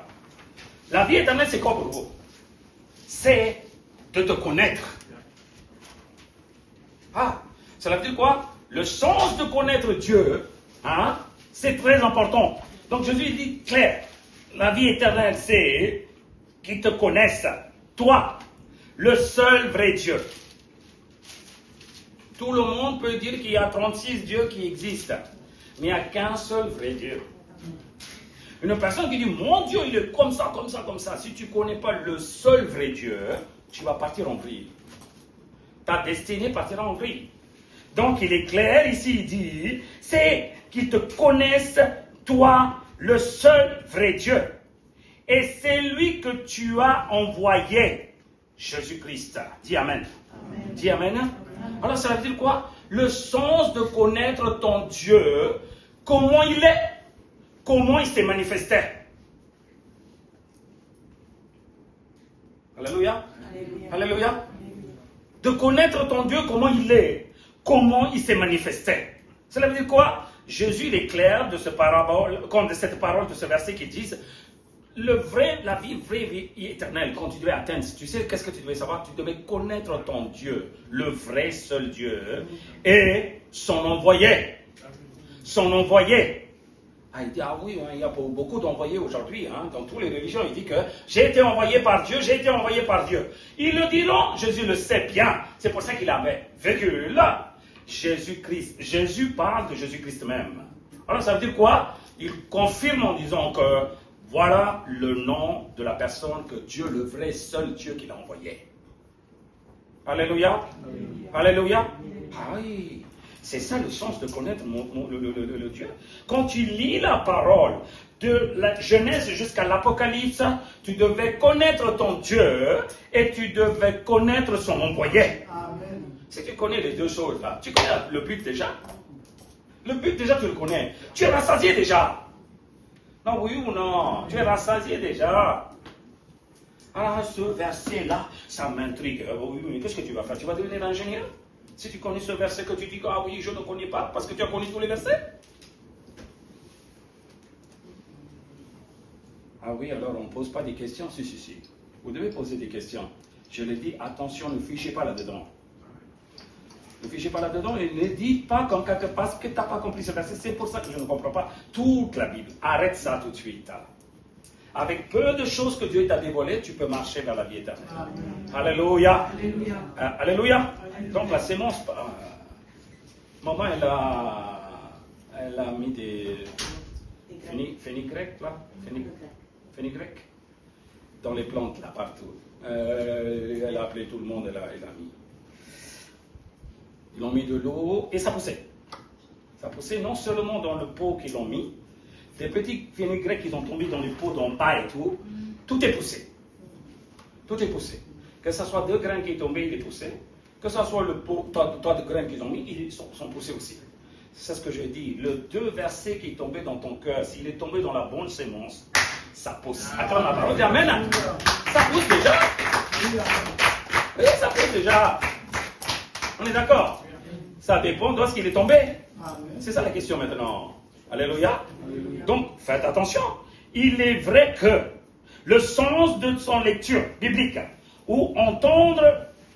La vie éternelle, c'est quoi pour vous? C'est de te connaître. Cela veut dire quoi? Le sens de connaître Dieu, c'est très important. Donc Jésus dit clair, la vie éternelle, c'est qu'ils te connaissent. Toi, le seul vrai Dieu. Tout le monde peut dire qu'il y a 36 dieux qui existent, mais il n'y a qu'un seul vrai Dieu. Une personne qui dit, mon Dieu, il est comme ça. Si tu ne connais pas le seul vrai Dieu, tu vas partir en vrille. Ta destinée partira en vrille. Donc, il est clair, ici, il dit, c'est qu'ils te connaissent, toi, le seul vrai Dieu. Et c'est lui que tu as envoyé, Jésus-Christ. Dis Amen. Dis Amen. Alors, ça veut dire quoi? Le sens de connaître ton Dieu, comment il est. Comment il s'est manifesté? Alléluia. Alléluia. De connaître ton Dieu, comment il est, comment il s'est manifesté. Cela veut dire quoi? Jésus il est clair de cette parole, de ce verset qui dit la vie éternelle, quand tu devais atteindre, tu sais qu'est-ce que tu devais savoir? Tu devais connaître ton Dieu, le vrai seul Dieu, et son envoyé. Son envoyé. Il dit, oui, il y a beaucoup d'envoyés aujourd'hui, dans toutes les religions, il dit que j'ai été envoyé par Dieu, Ils le diront, Jésus le sait bien, c'est pour ça qu'il avait vécu là. Jésus parle de Jésus-Christ même. Alors ça veut dire quoi? Il confirme en disant que voilà le nom de la personne que Dieu, le vrai seul Dieu qu'il a envoyé. Alléluia. Alléluia. Oui. C'est ça le sens de connaître le Dieu. Quand tu lis la parole de la Genèse jusqu'à l'Apocalypse, tu devais connaître ton Dieu et tu devais connaître son envoyé. Amen. Si tu connais les deux choses là, tu connais le but déjà. Le but déjà tu le connais. Tu es rassasié déjà. Non, oui ou non? Tu es rassasié déjà. Ce verset là, ça m'intrigue. Oui, mais qu'est-ce que tu vas faire? Tu vas devenir ingénieur? Si tu connais ce verset que tu dis, oui, je ne connais pas, parce que tu as connu tous les versets. Oui, alors on ne pose pas des questions. Si. Vous devez poser des questions. Je l'ai dit, attention, ne fichez pas là-dedans. Ne fichez pas là-dedans et ne dites pas comme parce que tu n'as pas compris ce verset. C'est pour ça que je ne comprends pas toute la Bible. Arrête ça tout de suite. Avec peu de choses que Dieu t'a dévoilées, tu peux marcher vers la vie éternelle. Alléluia. Alléluia. Donc la sémence, maman, elle a mis des fenugrec là, fenugrec dans les plantes là partout. Elle a appelé tout le monde, elle a mis. Ils ont mis de l'eau et ça poussait. Ça poussait non seulement dans le pot qu'ils ont mis, des petits vinaigrettes qui ont tombé dans les pots d'en bas et tout, tout est poussé. Tout est poussé. Que ce soit 2 grains qui sont tombés, il est poussé. Que ce soit le pot, tas de grains qu'ils ont mis, ils sont poussés aussi. C'est ce que je dis. Le 2 versets qui est tombé dans ton cœur, s'il est tombé dans la bonne sémence, ça pousse. Attends la parole, amen. Ça pousse déjà. Oui, ça pousse déjà. On est d'accord? Ça dépend de ce qu'il est tombé. C'est ça la question maintenant. Alléluia. Donc, faites attention. Il est vrai que le sens de son lecture biblique ou entendre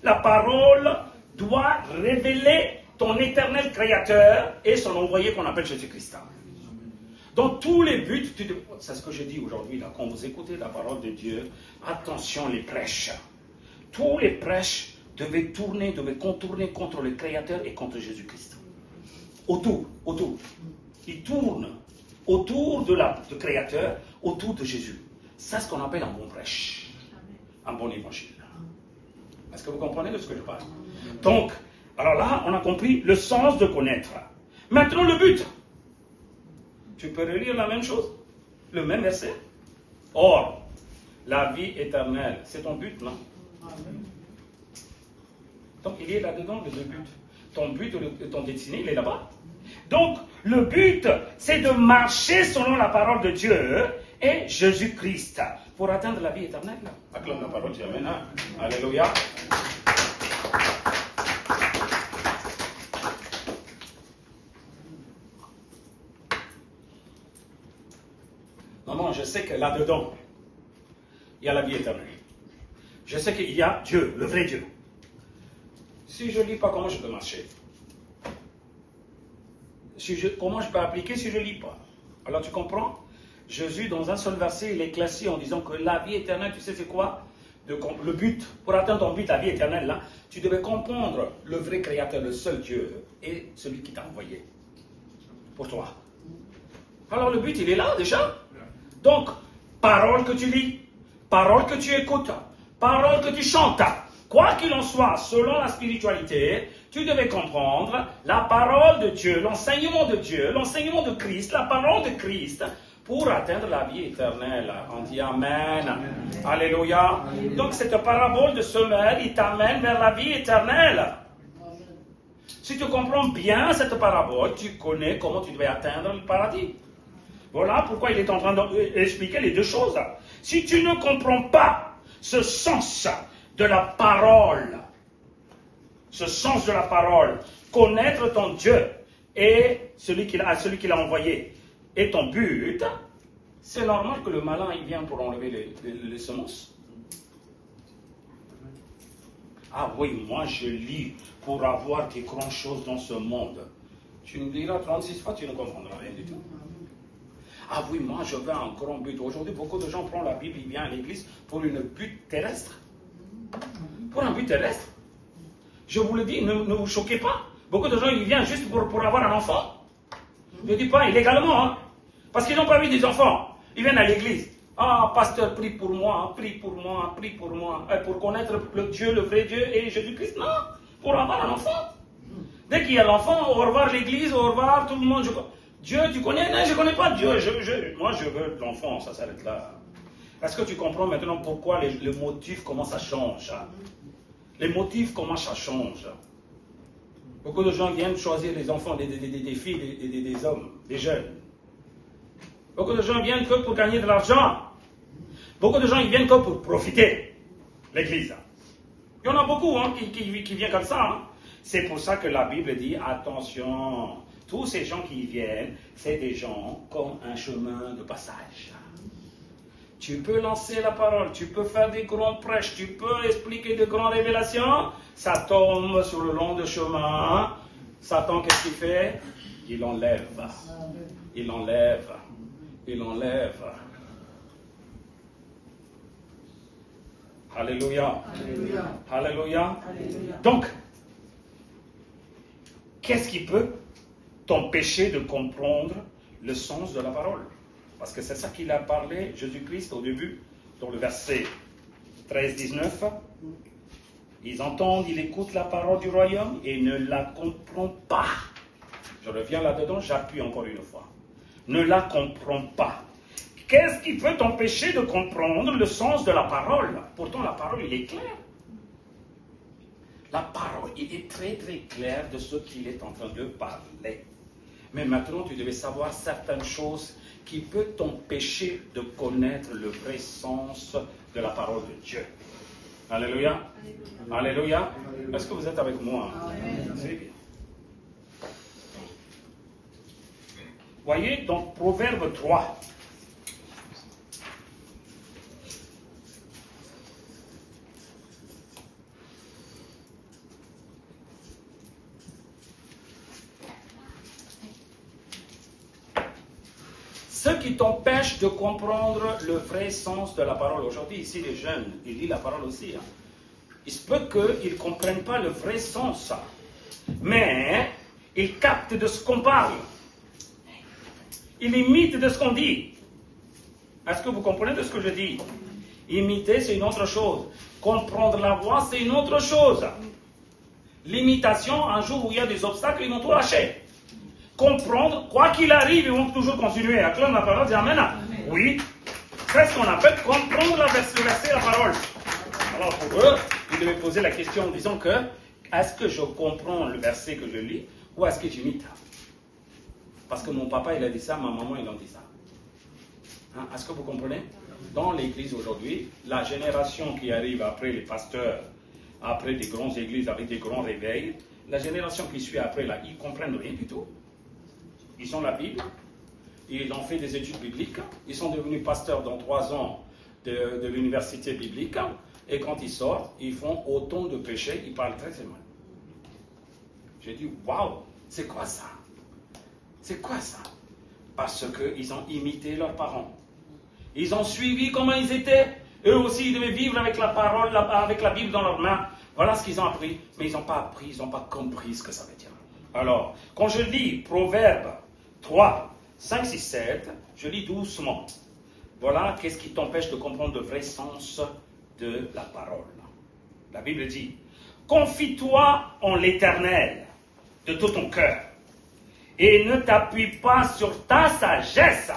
la parole doit révéler ton éternel créateur et son envoyé qu'on appelle Jésus-Christ. Dans tous les buts, c'est ce que je dis aujourd'hui, là, quand vous écoutez la parole de Dieu, attention les prêches. Tous les prêches devaient contourner contre le créateur et contre Jésus-Christ. Autour. Ils tournent autour du créateur, autour de Jésus. C'est ce qu'on appelle un bon prêche, un bon évangile. Est-ce que vous comprenez de ce que je parle? Donc, alors là, on a compris le sens de connaître. Maintenant, le but. Tu peux relire la même chose, le même verset. Or, la vie éternelle, c'est ton but, non? Donc, il est là-dedans, le but. Ton but, ton destiné, il est là-bas. Donc, le but, c'est de marcher selon la parole de Dieu et Jésus-Christ pour atteindre la vie éternelle. Acclame la parole de Dieu. Amen. Alléluia. Maman, je sais que là-dedans, il y a la vie éternelle. Je sais qu'il y a Dieu, le vrai Dieu. Si je ne lis pas, comment je peux marcher? Comment je peux appliquer si je ne lis pas? Alors tu comprends? Jésus, dans un seul verset, il est classé en disant que la vie éternelle, tu sais c'est quoi? Le but, pour atteindre ton but, la vie éternelle, là, tu devais comprendre le vrai créateur, le seul Dieu, et celui qui t'a envoyé pour toi. Alors le but, il est là déjà. Donc, parole que tu lis, parole que tu écoutes, parole que tu chantes, quoi qu'il en soit, selon la spiritualité, tu devais comprendre la parole de Dieu, l'enseignement de Christ, la parole de Christ, pour atteindre la vie éternelle. On dit Amen. Amen. Alléluia. Amen. Donc cette parabole de semelle, il t'amène vers la vie éternelle. Amen. Si tu comprends bien cette parabole, tu connais comment tu devais atteindre le paradis. Voilà pourquoi il est en train d'expliquer les deux choses. Si tu ne comprends pas ce sens de la parole, connaître ton Dieu et celui qu'il a envoyé et ton but, c'est normal que le malin il vient pour enlever les semences. Ah oui, moi je lis pour avoir des grandes choses dans ce monde. Tu me diras 36 fois, tu ne comprendras rien du tout. Ah oui, moi je veux un grand but. Aujourd'hui, beaucoup de gens prennent la Bible, ils viennent à l'église pour un but terrestre. Pour un but terrestre. Je vous le dis, ne vous choquez pas. Beaucoup de gens, ils viennent juste pour avoir un enfant. Je ne dis pas illégalement, hein, parce qu'ils n'ont pas vu des enfants. Ils viennent à l'église. Ah, pasteur, prie pour moi, prie pour moi, prie pour moi. Pour connaître le Dieu, le vrai Dieu et Jésus-Christ, non. Pour avoir un enfant. Dès qu'il y a l'enfant, au revoir l'église, au revoir tout le monde. Dieu, tu connais? Non, je ne connais pas Dieu. Moi, je veux l'enfant, ça s'arrête là. Est-ce que tu comprends maintenant pourquoi le motif, comment ça change? Hein? Les motifs, comment ça change? Beaucoup de gens viennent choisir les enfants des filles, des hommes, des jeunes. Beaucoup de gens viennent que pour gagner de l'argent. Beaucoup de gens ils viennent que pour profiter. L'église. Il y en a beaucoup hein, qui viennent comme ça. Hein. C'est pour ça que la Bible dit, attention, tous ces gens qui viennent, c'est des gens comme un chemin de passage. Tu peux lancer la parole, tu peux faire des grands prêches, tu peux expliquer de grandes révélations, ça tombe sur le long du chemin. Satan, qu'est-ce qu'il fait? Il enlève. Il enlève. Il enlève. Alléluia. Alléluia. Alléluia. Alléluia. Donc, qu'est-ce qui peut t'empêcher de comprendre le sens de la parole? Parce que c'est ça qu'il a parlé, Jésus-Christ, au début, dans le verset 13-19. Ils entendent, ils écoutent la parole du royaume et ne la comprennent pas. Je reviens là-dedans, j'appuie encore une fois. Ne la comprends pas. Qu'est-ce qui peut t'empêcher de comprendre le sens de la parole? Pourtant, la parole, il est clair. La parole, il est très très clair de ce qu'il est en train de parler. Mais maintenant, tu devais savoir certaines choses qui peuvent t'empêcher de connaître le vrai sens de la parole de Dieu. Alléluia. Alléluia. Est-ce que vous êtes avec moi? C'est bien. Voyez, donc, Proverbe 3. Ce qui t'empêche de comprendre le vrai sens de la parole. Aujourd'hui, ici, les jeunes, ils lisent la parole aussi. Il se peut qu'ils ne comprennent pas le vrai sens. Mais ils captent de ce qu'on parle. Ils imitent de ce qu'on dit. Est-ce que vous comprenez de ce que je dis? Imiter, c'est une autre chose. Comprendre la voix, c'est une autre chose. L'imitation, un jour où il y a des obstacles, ils vont tout lâcher. Comprendre, quoi qu'il arrive, ils vont toujours continuer. Acclame la parole, dis Amen. Oui, c'est ce qu'on appelle comprendre le verset de la parole. Alors pour eux, ils devaient poser la question en disant que est-ce que je comprends le verset que je lis ou est-ce que j'imite? Parce que mon papa il a dit ça, ma maman il a dit ça. Hein? Est-ce que vous comprenez? Dans l'église aujourd'hui, la génération qui arrive après les pasteurs, après des grandes églises avec des grands réveils, la génération qui suit après là, ils ne comprennent rien du tout. Ils ont la Bible, ils ont fait des études bibliques, ils sont devenus pasteurs dans 3 ans de l'université biblique, et quand ils sortent, ils font autant de péchés, ils parlent très mal. J'ai dit, waouh, c'est quoi ça? C'est quoi ça? Parce qu'ils ont imité leurs parents. Ils ont suivi comment ils étaient. Eux aussi, ils devaient vivre avec la parole, avec la Bible dans leurs mains. Voilà ce qu'ils ont appris. Mais ils n'ont pas appris, ils n'ont pas compris ce que ça veut dire. Alors, quand je lis Proverbe 3, 5, 6, 7, je lis doucement. Voilà qu'est-ce qui t'empêche de comprendre le vrai sens de la parole. La Bible dit, confie-toi en l'Éternel de tout ton cœur et ne t'appuie pas sur ta sagesse.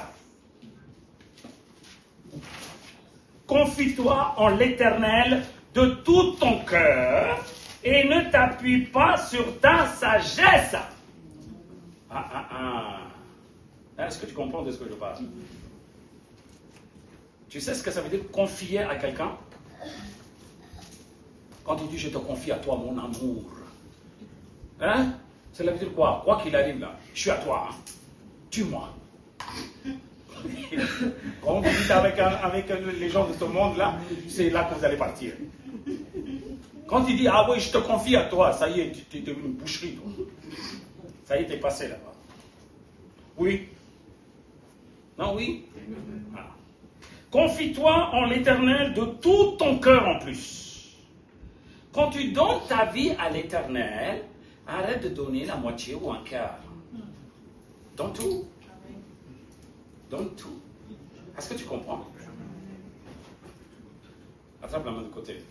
Confie-toi en l'Éternel de tout ton cœur et ne t'appuie pas sur ta sagesse. Est-ce que tu comprends de ce que je parle? Tu sais ce que ça veut dire confier à quelqu'un? Quand il dit je te confie à toi mon amour. Hein? Ça veut dire quoi? Quoi qu'il arrive là, je suis à toi. Hein? Tue-moi. Quand vous dites avec les gens de ce monde-là, c'est là que vous allez partir. Quand il dit, ah oui, je te confie à toi, ça y est, tu es devenu une boucherie, toi. Ça y est, tu es passé là-bas. Oui. Non, oui. Voilà. Confie-toi en l'Éternel de tout ton cœur en plus. Quand tu donnes ta vie à l'Éternel, arrête de donner la moitié ou un quart. Donne tout. Donne tout. Est-ce que tu comprends? Attrape la main de côté.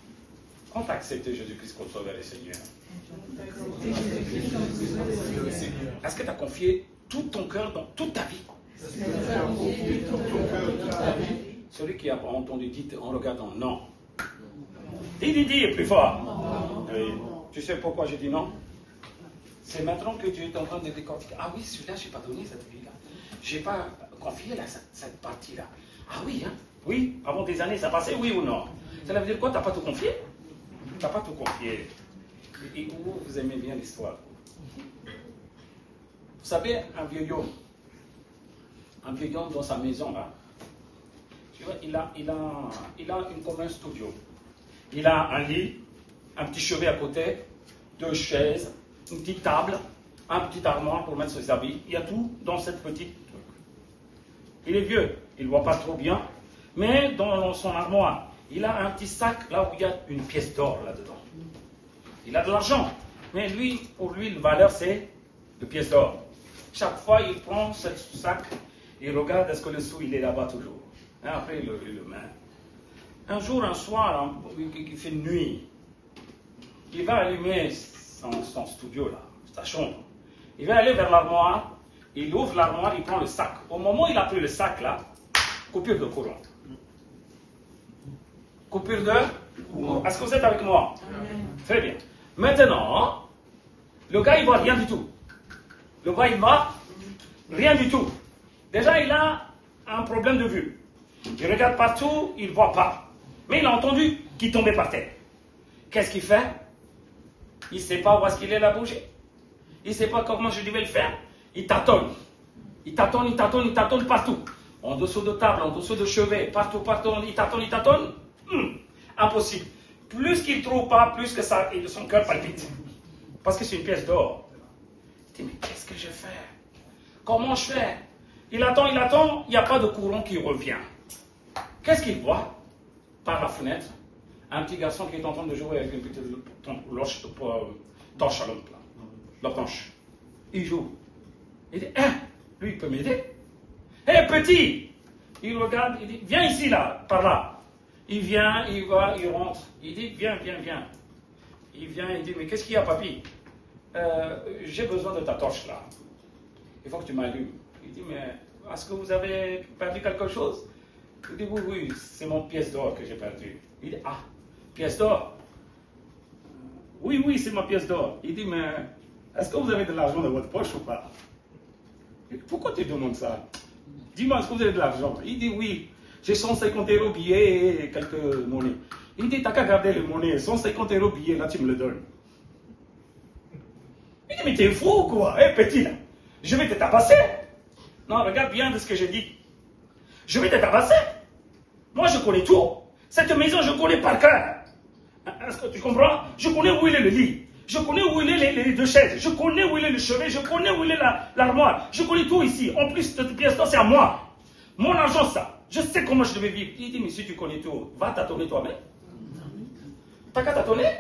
Quand tu as accepté Jésus-Christ comme Sauveur et Seigneur, est-ce que tu as confié tout ton cœur dans toute ta vie? Celui qui a entendu dit en regardant non. Dis plus fort. Oui. Tu sais pourquoi j'ai dit non? C'est maintenant que Dieu est en train de décortiquer. Ah oui, celui-là, je n'ai pas donné cette vie-là. Je n'ai pas confié cette partie-là. Ah oui, hein? Oui, avant des années, ça passait, oui ou non? Ça veut dire quoi? Tu n'as pas tout confié? Tu n'as pas tout confié. Et vous aimez bien l'histoire. Vous savez, un vieux homme dans sa maison, là, tu vois, il a comme un studio. Il a un lit, un petit chevet à côté, 2 chaises, une petite table, un petit armoire pour mettre ses habits. Il y a tout dans cette petite truc. Il est vieux, il ne voit pas trop bien, mais dans son armoire, il a un petit sac là où il y a une pièce d'or là-dedans. Il a de l'argent, mais pour lui, la valeur c'est de pièces d'or. Chaque fois, il prend ce sac, il regarde est-ce que le sou il est là-bas toujours. Et après, il le met. Un jour, un soir, il fait nuit. Il va allumer son studio là, sa chambre. Il va aller vers l'armoire, il ouvre l'armoire, il prend le sac. Au moment où il a pris le sac là, coupure de courant. Coupure de courant. Est-ce que vous êtes avec moi? Très bien. Maintenant, le gars il voit rien du tout. Le gars il voit rien du tout. Déjà il a un problème de vue. Il regarde partout, il ne voit pas. Mais il a entendu qu'il tombait par terre. Qu'est-ce qu'il fait? Il ne sait pas où est-ce qu'il est la bougie. Il ne sait pas comment je devais le faire. Il tâtonne. Il tâtonne partout. En dessous de table, en dessous de chevet, partout, il tâtonne. Impossible. Plus qu'il ne trouve pas, plus que ça, et son cœur palpite. Parce que c'est une pièce d'or. Il dit, mais qu'est-ce que je fais? Comment je fais? Il attend, il n'y a pas de courant qui revient. Qu'est-ce qu'il voit? Par la fenêtre, un petit garçon qui est en train de jouer avec une petite torche à la planche. Il joue. Il dit, lui il peut m'aider. Petit! Il regarde, il dit, viens ici là, par là. Il vient, il va, il rentre. Il dit, viens. Il vient, il dit, mais qu'est-ce qu'il y a, papy? J'ai besoin de ta torche là. Il faut que tu m'allumes. Il dit, mais est-ce que vous avez perdu quelque chose? Il dit, oui, c'est mon pièce d'or que j'ai perdue. Il dit, pièce d'or? Oui, c'est ma pièce d'or. Il dit, mais est-ce que vous avez de l'argent dans votre poche ou pas? Pourquoi tu demandes ça? Dis-moi, est-ce que vous avez de l'argent? Il dit, oui, j'ai 150 € billets et quelques monnaies. Il dit, t'as qu'à garder les monnaies, 150 € billets, là tu me le donnes. Il dit, mais t'es fou ou quoi? Petit là, je vais te tabasser. Non, regarde bien de ce que je dis. Je vais te tabasser. Moi, je connais tout. Cette maison, je connais par cœur. Est-ce que tu comprends? Je connais où il est le lit. Je connais où il est les deux chaises. Je connais où il est le chevet. Je connais où il est l'armoire. Je connais tout ici. En plus, cette pièce d'or, c'est à moi. Mon argent, ça. Je sais comment je devais vivre. Il dit, mais si tu connais tout, va tâtonner toi-même. T'as qu'à tâtonner?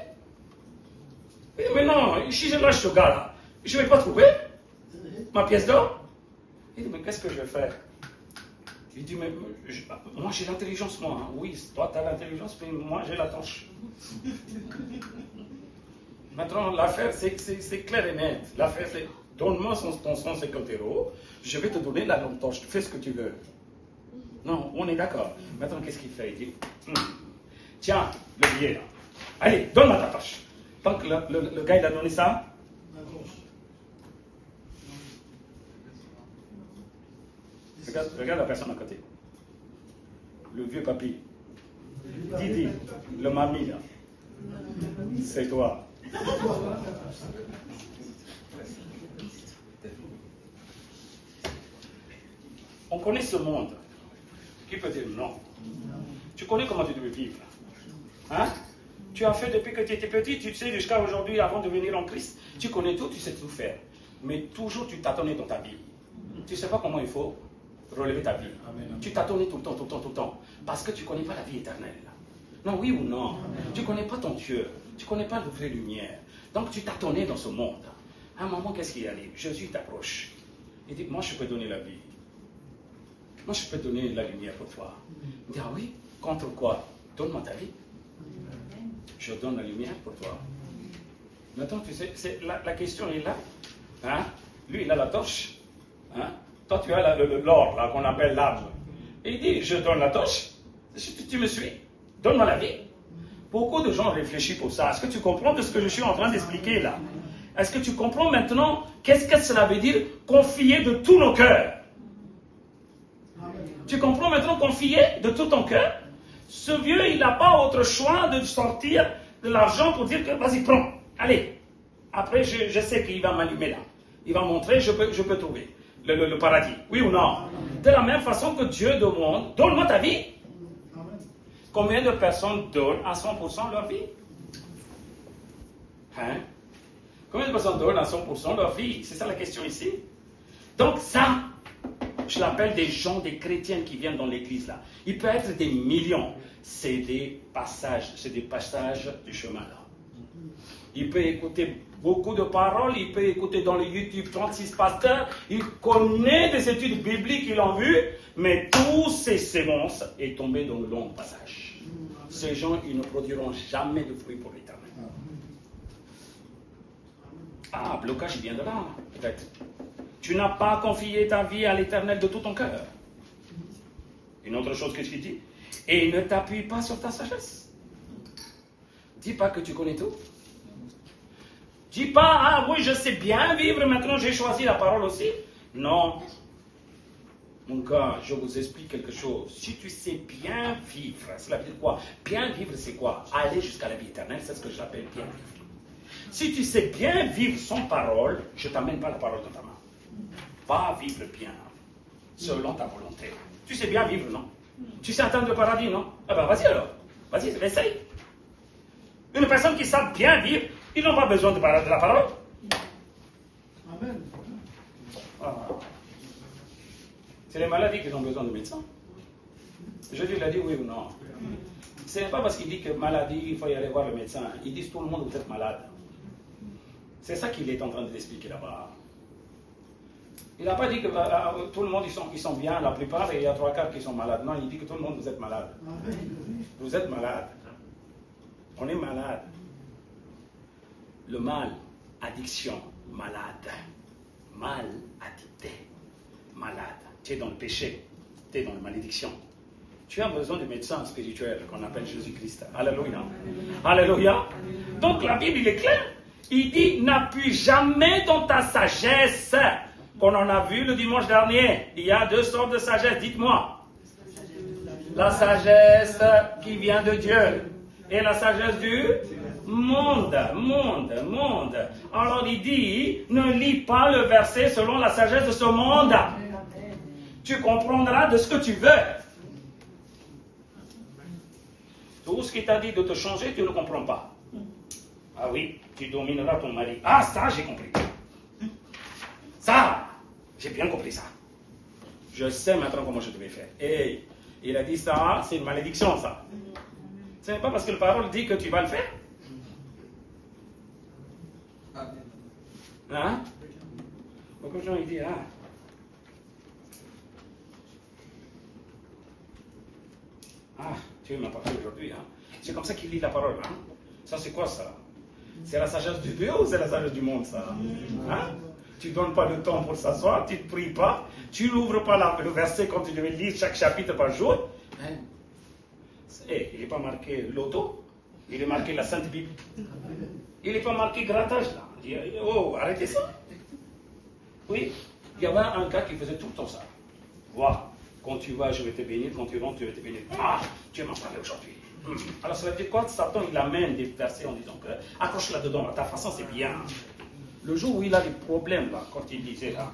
Il dit, mais non, si je lâche ce gars-là, je ne vais pas trouver ma pièce d'or. Il dit, mais qu'est-ce que je vais faire? Il dit, mais moi j'ai l'intelligence, moi. Hein. Oui, toi tu as l'intelligence, mais moi j'ai la torche. Maintenant, l'affaire c'est clair et net. L'affaire c'est, donne-moi ton 150 €, je vais te donner la torche, fais ce que tu veux. Non, on est d'accord. Maintenant, qu'est-ce qu'il fait? Il dit, tiens, le billet là. Allez, donne-moi ta torche. Donc le gars il a donné ça. Regarde la personne à côté. Le vieux papy. Didi, le mamie là. C'est toi. On connaît ce monde. Qui peut dire non? Tu connais comment tu devais vivre. Hein? Tu as fait depuis que tu étais petit, tu sais jusqu'à aujourd'hui avant de venir en Christ. Tu connais tout, tu sais tout faire. Mais toujours tu tâtonnais dans ta vie. Tu ne sais pas comment il faut relever ta vie. Amen. Tu tâtonnais tout le temps. Parce que tu ne connais pas la vie éternelle. Non, oui ou non? Amen. Tu ne connais pas ton Dieu. Tu ne connais pas de vraie lumière. Donc tu tâtonnais dans ce monde. À un moment, qu'est-ce qui arrive? Jésus t'approche. Il dit, moi je peux donner la vie. Moi je peux donner la lumière pour toi. Il dit, oui? Contre quoi? Donne-moi ta vie. Je donne la lumière pour toi. Maintenant, tu sais, la question est là. Hein? Lui, il a la torche. Hein? Toi, tu as l'or, là, qu'on appelle l'arbre. Et il dit, je donne la torche. Tu me suis? Donne-moi la vie. Beaucoup de gens réfléchissent pour ça. Est-ce que tu comprends de ce que je suis en train d'expliquer là? Est-ce que tu comprends maintenant qu'est-ce que cela veut dire confier de tous nos cœurs? Tu comprends maintenant confier de tout ton cœur? Ce vieux, il n'a pas autre choix de sortir de l'argent pour dire que vas-y, prends. Allez. Après, je sais qu'il va m'allumer là. Il va montrer, je peux trouver le paradis. Oui ou non? De la même façon que Dieu demande, donne-moi ta vie. Combien de personnes donnent à 100% leur vie? Hein? Combien de personnes donnent à 100% leur vie? C'est ça la question ici. Donc ça, je l'appelle des gens, des chrétiens qui viennent dans l'église là. Il peut être des millions. C'est des passages du chemin là. Il peut écouter beaucoup de paroles, il peut écouter dans le YouTube 36 pasteurs, il connaît des études bibliques, il en vu, mais tous ces sémences est tombé dans le long passage. Ces gens, ils ne produiront jamais de fruits pour l'éternel. Ah, blocage, il vient de là, peut-être. Tu n'as pas confié ta vie à l'Éternel de tout ton cœur. Une autre chose, qu'est-ce qu'il dit? Et ne t'appuie pas sur ta sagesse. Dis pas que tu connais tout. Dis pas, ah oui, je sais bien vivre, maintenant j'ai choisi la parole aussi. Non. Mon gars, je vous explique quelque chose. Si tu sais bien vivre, cela veut dire quoi? Bien vivre, c'est quoi? Aller jusqu'à la vie éternelle, c'est ce que j'appelle bien vivre. Si tu sais bien vivre sans parole, je ne t'amène pas la parole dans ta main. Va vivre bien, selon ta volonté. Tu sais bien vivre, non? Tu sais atteindre le paradis, non? Ah ben vas-y alors. Vas-y, essaye. Une personne qui sait bien vivre, ils n'ont pas besoin de la parole. Amen. Ah. C'est les maladies qui ont besoin de médecins. Jésus l'a dit oui ou non. Ce n'est pas parce qu'il dit que maladie, il faut y aller voir le médecin. Ils disent tout le monde vous êtes malade. C'est ça qu'il est en train de t'expliquer là-bas. Il n'a pas dit que tout le monde ils sont bien, la plupart, et il y a 3/4 qui sont malades. Non, il dit que tout le monde vous êtes malade. Vous êtes malade. On est malade. Le mal, addiction, malade. Mal, addicté, malade. Tu es dans le péché, tu es dans la malédiction. Tu as besoin de médecin spirituel qu'on appelle Jésus-Christ. Alléluia. Alléluia. Donc la Bible, il est clair. Il dit, n'appuie jamais dans ta sagesse. Qu'on en a vu le dimanche dernier. Il y a 2 sortes de sagesse, dites-moi. La sagesse qui vient de Dieu. Et la sagesse du monde. Alors il dit, ne lis pas le verset selon la sagesse de ce monde. Tu comprendras de ce que tu veux. Tout ce qu'il t'a dit de te changer, tu ne comprends pas. Ah oui, tu domineras ton mari. Ah, ça, j'ai compris. Ça, j'ai bien compris ça. Je sais maintenant comment je devais faire. Et il a dit ça, c'est une malédiction, ça. Ce n'est pas parce que la parole dit que tu vas le faire. Hein? Beaucoup de gens, ils disent, Dieu m'a parlé aujourd'hui. Hein? C'est comme ça qu'il lit la parole. Hein? Ça, c'est quoi ça? C'est la sagesse de Dieu ou c'est la sagesse du monde, ça? Hein? Tu ne donnes pas le temps pour s'asseoir, tu ne pries pas, tu n'ouvres pas le verset quand tu devais lire chaque chapitre par jour. Hein? Il n'est pas marqué l'auto, il est marqué la Sainte Bible. Il n'est pas marqué grattage là. Oh, arrêtez ça. Oui, il y avait un gars qui faisait tout le temps ça. Voilà. Quand tu vas, je vais te bénir. Quand tu rentres, je vais te bénir. Ah, Dieu m'a parlé aujourd'hui. Alors, ça veut dire quoi? Satan, il amène des versets en disant que accroche là-dedans, ta façon, c'est bien. Le jour où il a des problèmes, là, quand il disait là,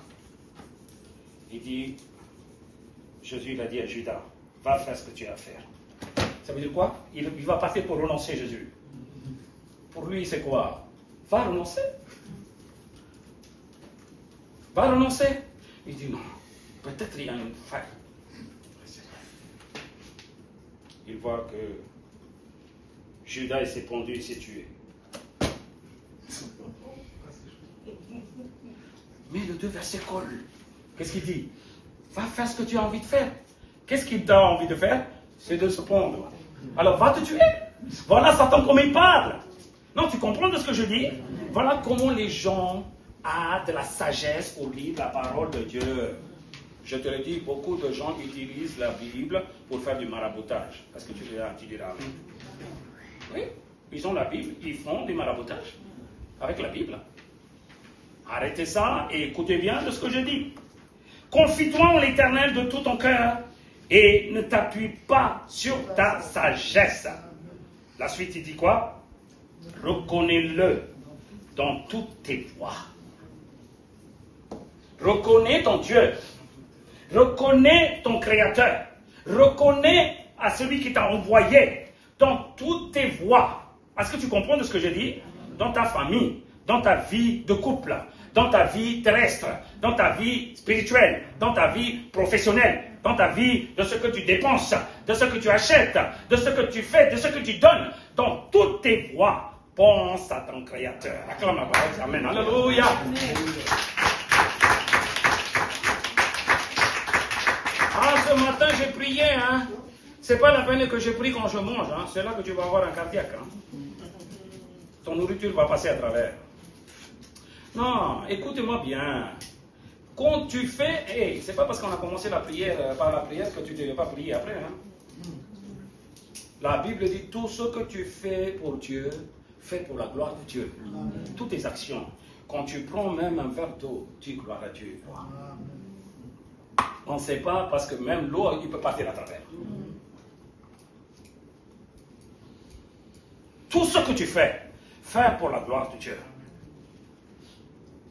il dit, Jésus, il a dit à Judas, va faire ce que tu as à faire. Ça veut dire quoi? Il va passer pour renoncer Jésus. Pour lui, c'est quoi? Va renoncer. Va renoncer. Il dit non, peut-être il y a une faille. Il voit que Judas s'est pendu et s'est tué. Mais les 2 versets collent. Qu'est-ce qu'il dit? Va faire ce que tu as envie de faire. Qu'est-ce qu'il t'a envie de faire? C'est de se pendre. Alors va te tuer. Voilà Satan comme il parle. Non, tu comprends de ce que je dis? Voilà comment les gens ont de la sagesse pour lire la parole de Dieu. Je te le dis, beaucoup de gens utilisent la Bible pour faire du maraboutage. Est-ce que tu diras oui, ils ont la Bible, ils font du maraboutage avec la Bible. Arrêtez ça et écoutez bien de ce que je dis. Confie-toi en l'Éternel de tout ton cœur et ne t'appuie pas sur ta sagesse. La suite, il dit quoi? Reconnais-le dans toutes tes voies. Reconnais ton Dieu. Reconnais ton Créateur. Reconnais à celui qui t'a envoyé dans toutes tes voies. Est-ce que tu comprends de ce que je dis? Dans ta famille, dans ta vie de couple, dans ta vie terrestre, dans ta vie spirituelle, dans ta vie professionnelle, dans ta vie de ce que tu dépenses, de ce que tu achètes, de ce que tu fais, de ce que tu donnes. Dans toutes tes voies, pense à ton Créateur. Acclame la parole. Amen. Alléluia. Ce matin, j'ai prié, hein. C'est pas la peine que je prie quand je mange, hein. C'est là que tu vas avoir un cardiaque, hein. Ton nourriture va passer à travers. Non, écoutez-moi bien. Quand tu fais, c'est pas parce qu'on a commencé la prière par la prière que tu ne devais pas prier après. Hein? La Bible dit tout ce que tu fais pour Dieu, fais pour la gloire de Dieu. Amen. Toutes tes actions. Quand tu prends même un verre d'eau, dis gloire à Dieu. Amen. On ne sait pas parce que même l'eau, il peut partir à travers. Tout ce que tu fais, fais pour la gloire de Dieu.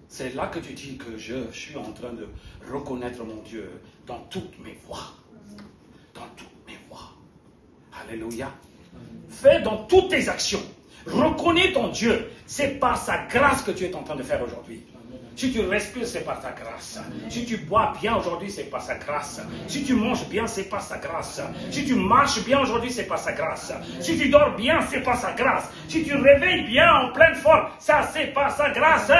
C'est là que tu dis que je suis en train de reconnaître mon Dieu dans toutes mes voies. Dans toutes mes voies. Alléluia. Fais dans toutes tes actions. Reconnais ton Dieu. C'est par sa grâce que tu es en train de faire aujourd'hui. Si tu respires, c'est par sa grâce. Si tu bois bien aujourd'hui, c'est par sa grâce. Si tu manges bien, c'est par sa grâce. Si tu marches bien aujourd'hui, c'est par sa grâce. Si tu dors bien, c'est par sa grâce. Si tu réveilles bien en pleine forme, ça c'est par sa grâce.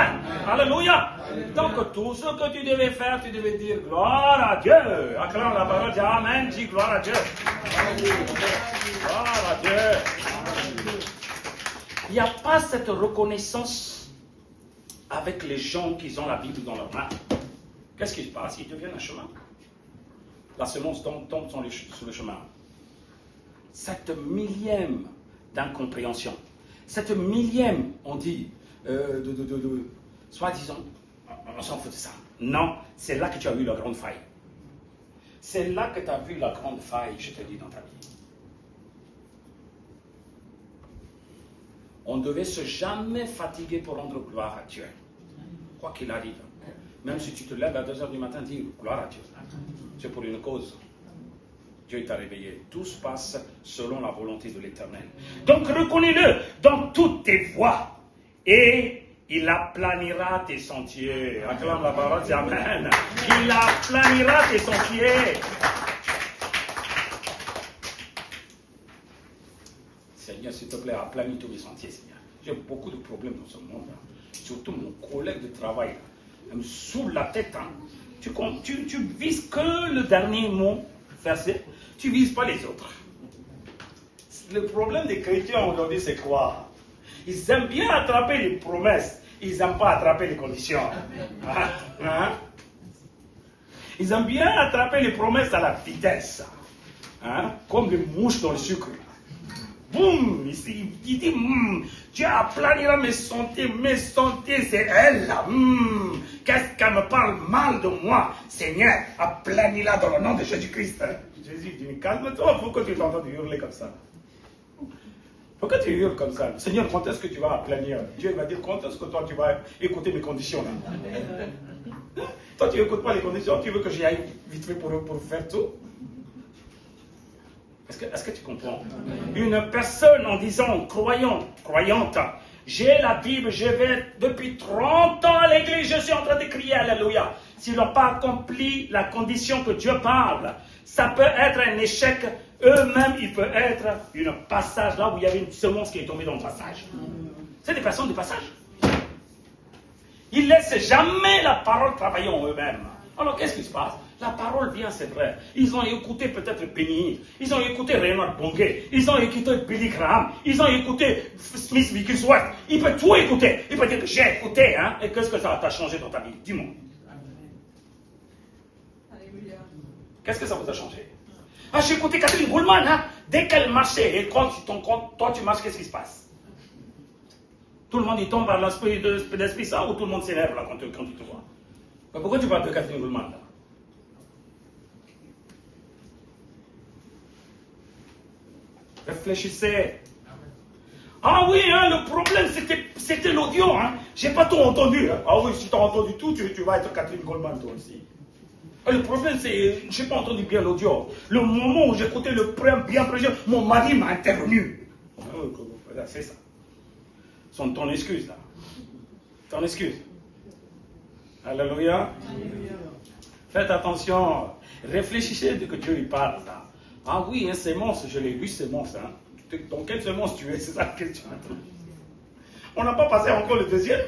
Alléluia. Donc tout ce que tu devais faire, tu devais dire gloire à Dieu. Acclame la parole, dis Amen, dis gloire à Dieu. Gloire à Dieu. Il n'y a pas cette reconnaissance avec les gens qui ont la Bible dans leurs mains. Qu'est-ce qui se passe? Ils deviennent un chemin. La semence tombe sur le chemin. Cette millième d'incompréhension, cette millième, on dit, soi-disant, on s'en fout de ça. Non, c'est là que tu as eu la grande faille. C'est là que tu as vu la grande faille, je te dis, dans ta vie. On ne devait se jamais fatiguer pour rendre gloire à Dieu. Quoi qu'il arrive. Même si tu te lèves à 2h du matin, dis gloire à Dieu. C'est pour une cause. Dieu t'a réveillé. Tout se passe selon la volonté de l'Éternel. Donc reconnais-le dans toutes tes voies. Et il aplanira tes sentiers. Acclame la parole, dis Amen. Il aplanira tes sentiers. Seigneur, s'il te plaît, aplanis tous mes sentiers, Seigneur. J'ai beaucoup de problèmes dans ce monde. Surtout mon collègue de travail. Elle me saoule la tête. Hein. Tu vises que le dernier mot, verset. Tu ne vises pas les autres. Le problème des chrétiens aujourd'hui, c'est quoi? Ils aiment bien attraper les promesses. Ils n'aiment pas attraper les conditions. Hein? Ils aiment bien attraper les promesses à la vitesse. Hein? Comme les mouches dans le sucre. Boum, il dit, Dieu aplanira mes sentiers, c'est elle là. Qu'est-ce qu'elle me parle mal de moi? Seigneur, aplani-la dans le nom de Jésus-Christ. Jésus dit, calme-toi, pourquoi tu t'entends hurler comme ça? Pourquoi tu hurles comme ça? Seigneur, quand est-ce que tu vas aplanir? Dieu va dire, quand est-ce que toi tu vas écouter mes conditions là? Toi tu n'écoutes pas les conditions, tu veux que j'y aille vite fait pour faire tout? Est-ce que tu comprends? Une personne en disant, croyante, j'ai la Bible, je vais depuis 30 ans à l'église, je suis en train de crier Alléluia. S'ils n'ont pas accompli la condition que Dieu parle, ça peut être un échec. Eux-mêmes, il peut être un passage là où il y avait une semence qui est tombée dans le passage. C'est des personnes de passage. Ils ne laissent jamais la parole travailler en eux-mêmes. Alors qu'est-ce qui se passe? La parole vient, c'est vrai. Ils ont écouté peut-être Benny, ils ont écouté Reinhard Bonnke, ils ont écouté Billy Graham, ils ont écouté Smith Wigglesworth. Ils peuvent tout écouter. Ils peuvent dire que j'ai écouté, hein. Et qu'est-ce que ça t'a changé dans ta vie? Dis-moi. Qu'est-ce que ça vous a changé? Ah, j'ai écouté Catherine Goulman, hein. Dès qu'elle marchait, et quand toi tu marches, qu'est-ce qui se passe? Tout le monde y tombe par l'esprit saint ou tout le monde s'énerve là quand tu te vois? Mais pourquoi tu parles de Catherine Goulman là? Réfléchissez. Ah oui, hein, le problème c'était l'audio. Hein. J'ai pas tout entendu. Hein. Ah oui, si tu as entendu tout, tu vas être Catherine Goulman toi aussi. Et le problème c'est, j'ai pas entendu bien l'audio. Le moment où j'écoutais le bien prêché, mon mari m'a intervenu. C'est ça. Ton excuse là. Ton excuse. Alléluia. Faites attention. Réfléchissez de que Dieu lui parle là. Ah oui, un sémence, je l'ai lu, sémence. Hein. Dans quelle sémence tu es? C'est ça la question. On n'a pas passé encore le deuxième.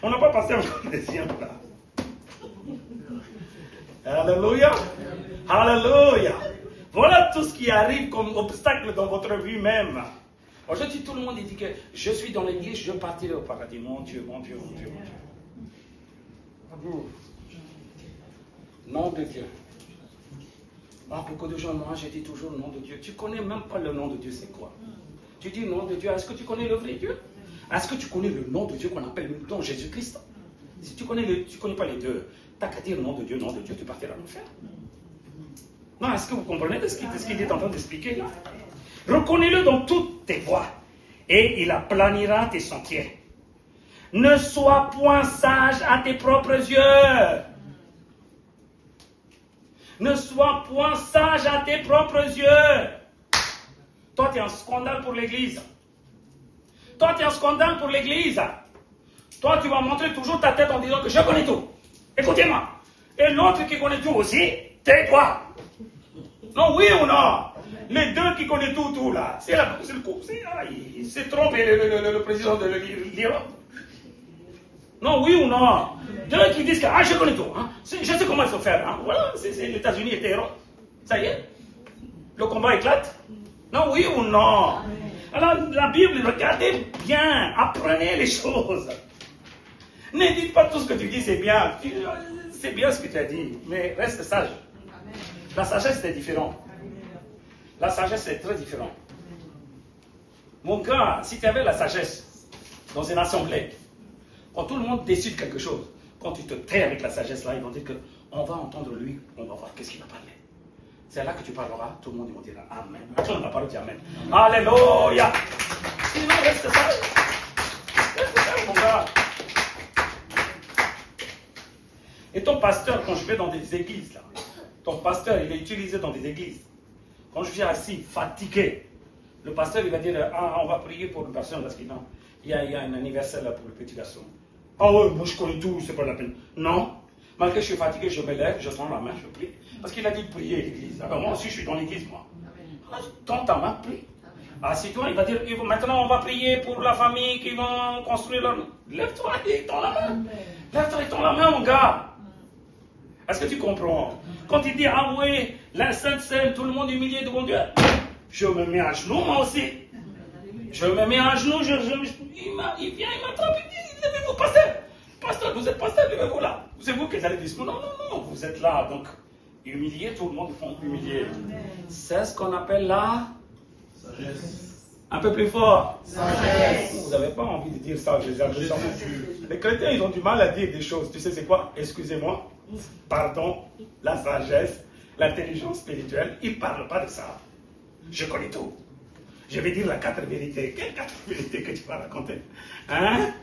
On n'a pas passé encore le deuxième là. Alléluia. Alléluia. Voilà tout ce qui arrive comme obstacle dans votre vie même. Aujourd'hui, tout le monde dit que je suis dans l'église, je partirai au paradis. Mon Dieu, mon Dieu, mon Dieu, mon Dieu. Nom de Dieu. Beaucoup de gens, moi, je dis toujours nom de Dieu. Tu ne connais même pas le nom de Dieu, c'est quoi? Tu dis nom de Dieu, est-ce que tu connais le vrai Dieu? Est-ce que tu connais le nom de Dieu qu'on appelle le nom Jésus-Christ? Si tu connais connais pas les deux, t'as qu'à dire nom de Dieu, tu partiras à l'enfer. Non, est-ce que vous comprenez ce qu'il est en train d'expliquer là? Reconnais-le dans toutes tes voies, et il aplanira tes sentiers. Ne sois point sage à tes propres yeux. Ne sois point sage à tes propres yeux. Toi, tu es un scandale pour l'Église. Toi, tu es un scandale pour l'Église. Toi, tu vas montrer toujours ta tête en disant que je connais tout. Écoutez-moi. Et l'autre qui connaît tout aussi, tais-toi. Non, oui ou non? Les deux qui connaissent tout là, c'est le coup. Il s'est trompé le président de l'Europe. Non, oui ou non? Deux qui disent que je connais tout. Hein. Je sais comment il faut faire. Hein. Voilà, c'est les États-Unis et l'Europe. Ça y est? Le combat éclate? Non, oui ou non? Alors, la Bible, regardez bien, apprenez les choses. Ne dites pas tout ce que tu dis, c'est bien. C'est bien ce que tu as dit, mais reste sage. La sagesse, c'est différent. La sagesse, c'est très différent. Mon gars, si tu avais la sagesse dans une assemblée, quand tout le monde décide quelque chose, quand tu te tais avec la sagesse là, ils vont dire qu'on va entendre lui, on va voir qu'est-ce qu'il va parler. C'est là que tu parleras, tout le monde va dire Amen. Attends, la parole dit Amen. Alléluia. Sinon, reste sage. Reste sage, mon gars. Et ton pasteur, quand je vais dans des églises, là, ton pasteur, il est utilisé dans des églises. Quand je viens assis, fatigué, le pasteur, il va dire, on va prier pour une personne parce qu'il y a un anniversaire là pour le petit garçon. Ah ouais, moi je connais tout, c'est pas la peine. Non, malgré que je suis fatigué, je me lève, je tends la main, je prie. Parce qu'il a dit de prier l'église. Alors moi aussi, je suis dans l'église, moi. Alors, tends ta main, prie. Assis-toi, il va dire, maintenant on va prier pour la famille qui vont construire leur... Lève-toi et tends la main. Lève-toi et tends la main, mon gars. Est-ce que tu comprends? Quand il dit, ah oui, la Sainte Seine, tout le monde humilié devant Dieu, je me mets à genoux, moi aussi. Je me mets à genoux, il vient, il m'attrape, il dit, levez-vous, pasteur. Pasteur, vous êtes pasteur, levez-vous là. C'est vous qui allez dire, non, vous êtes là, donc, humilié, tout le monde font humilier. C'est ce qu'on appelle la sagesse. Un peu plus fort. Sagesse. Vous n'avez pas envie de dire ça, les chrétiens, ils ont du mal à dire des choses. Tu sais, c'est quoi? Excusez-moi. Pardon, la sagesse, l'intelligence spirituelle, ils ne parlent pas de ça. Je connais tout. Je vais dire la 4 vérités. Quelles 4 vérités que tu vas raconter? Hein?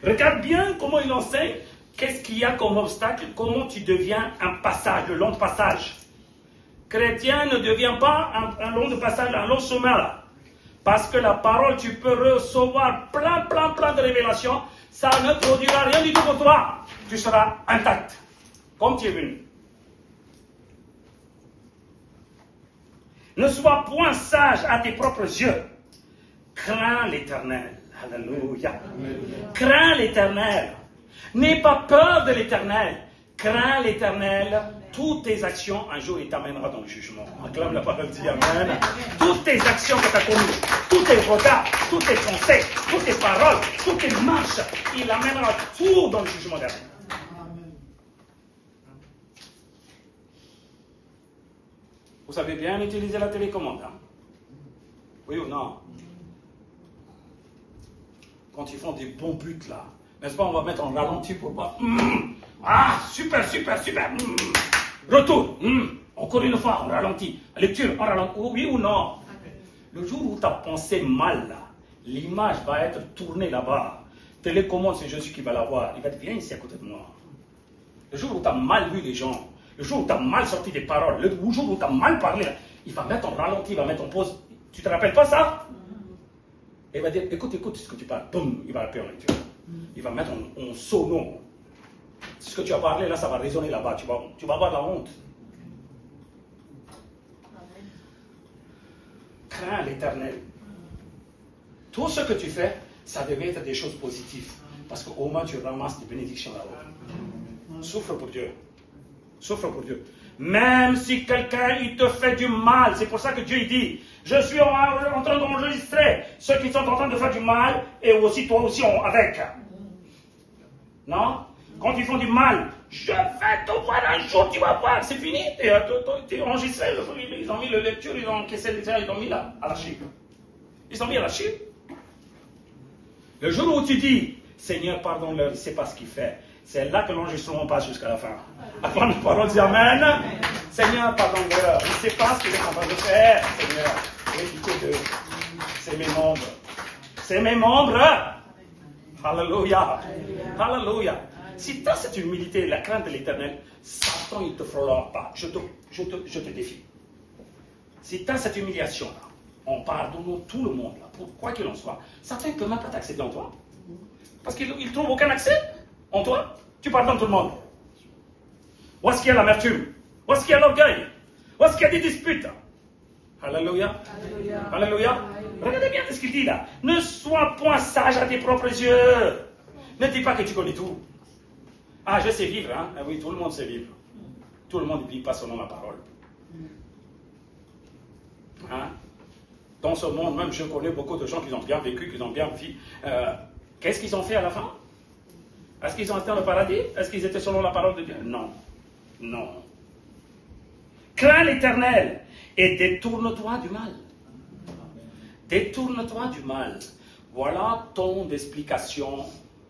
Regarde bien comment il enseigne. Qu'est-ce qu'il y a comme obstacle? Comment tu deviens un passage, le long de passage? Chrétien ne devient pas un long de passage, un long chemin là. Parce que la parole, tu peux recevoir plein de révélations. Ça ne produira rien du tout pour toi. Tu seras intact, comme tu es venu. Ne sois point sage à tes propres yeux. Crains l'Éternel. Alléluia. Crains l'Éternel. N'aie pas peur de l'Éternel. Crains l'Éternel. Toutes tes actions, un jour, il t'amènera dans le jugement. Acclame la parole, dis Amen. Toutes tes actions que tu as commises, tous tes regards, toutes tes pensées, toutes tes paroles, toutes tes marches, il amènera tout dans le jugement dernier. Vous savez bien utiliser la télécommande, hein? Oui ou non? Quand ils font des bons buts là, n'est-ce pas, on va mettre en ralenti pour voir. Ah, super. Retour. Encore une fois, on ralentit. Lecture, on ralentit. Oui ou non? Le jour où tu as pensé mal, là, l'image va être tournée là-bas. Télécommande, c'est Jésus qui va la voir. Il va dire, viens ici à côté de moi. Le jour où tu as mal vu les gens, le jour où tu as mal sorti des paroles, le jour où tu as mal parlé, là, il va mettre en ralenti, il va mettre en pause. Tu te rappelles pas ça? Et il va dire, écoute ce que tu parles. Boum, il va appeler en lecture. Il va mettre en sono. Ce que tu as parlé là, ça va résonner là-bas. Tu vas avoir la honte. Crains l'Éternel. Tout ce que tu fais, ça devait être des choses positives. Parce qu'au moins tu ramasses des bénédictions là-haut. Souffre pour Dieu. Souffre pour Dieu. Même si quelqu'un il te fait du mal, c'est pour ça que Dieu il dit, je suis en train d'enregistrer ceux qui sont en train de faire du mal et aussi toi aussi avec. Non? Quand ils font du mal, je vais te voir un jour, tu vas voir, c'est fini, tu es enregistré, ils ont mis le lecture, ils ont encaissé les ils ont mis là, à l'archive. Ils ont mis à l'archive. Le jour où tu dis, Seigneur, pardonne-leur, il ne sait pas ce qu'il fait, c'est là que l'enregistrement passe jusqu'à la fin. Après la parole dit Amen. Seigneur, pardonne-leur, il ne sait pas ce qu'il est en train de faire, Seigneur. Évitez de. C'est mes membres. C'est mes membres. Alléluia. Alléluia. Si tu as cette humilité, la crainte de l'Éternel, Satan, il ne te frôlera pas. Je te défie. Si tu as cette humiliation-là, en pardonnant tout le monde, là, pour quoi qu'il en soit, Satan ne peut même pas t'accepter en toi. Parce qu'il ne trouve aucun accès en toi. Tu pardonnes tout le monde. Où est-ce qu'il y a l'amertume? Où est-ce qu'il y a l'orgueil? Où est-ce qu'il y a des disputes? Alléluia. Alléluia. Alléluia. Regardez bien ce qu'il dit là. Ne sois point sage à tes propres yeux. Ne dis pas que tu connais tout. Ah, je sais vivre, hein? Ah oui, tout le monde sait vivre. Tout le monde ne vit pas selon la parole. Hein? Dans ce monde, même je connais beaucoup de gens qui ont bien vécu, qui ont bien vécu. Qu'est-ce qu'ils ont fait à la fin? Est-ce qu'ils ont atteint le paradis? Est-ce qu'ils étaient selon la parole de Dieu? Non. Non. Crains l'Éternel et détourne-toi du mal. Détourne-toi du mal. Voilà ton explication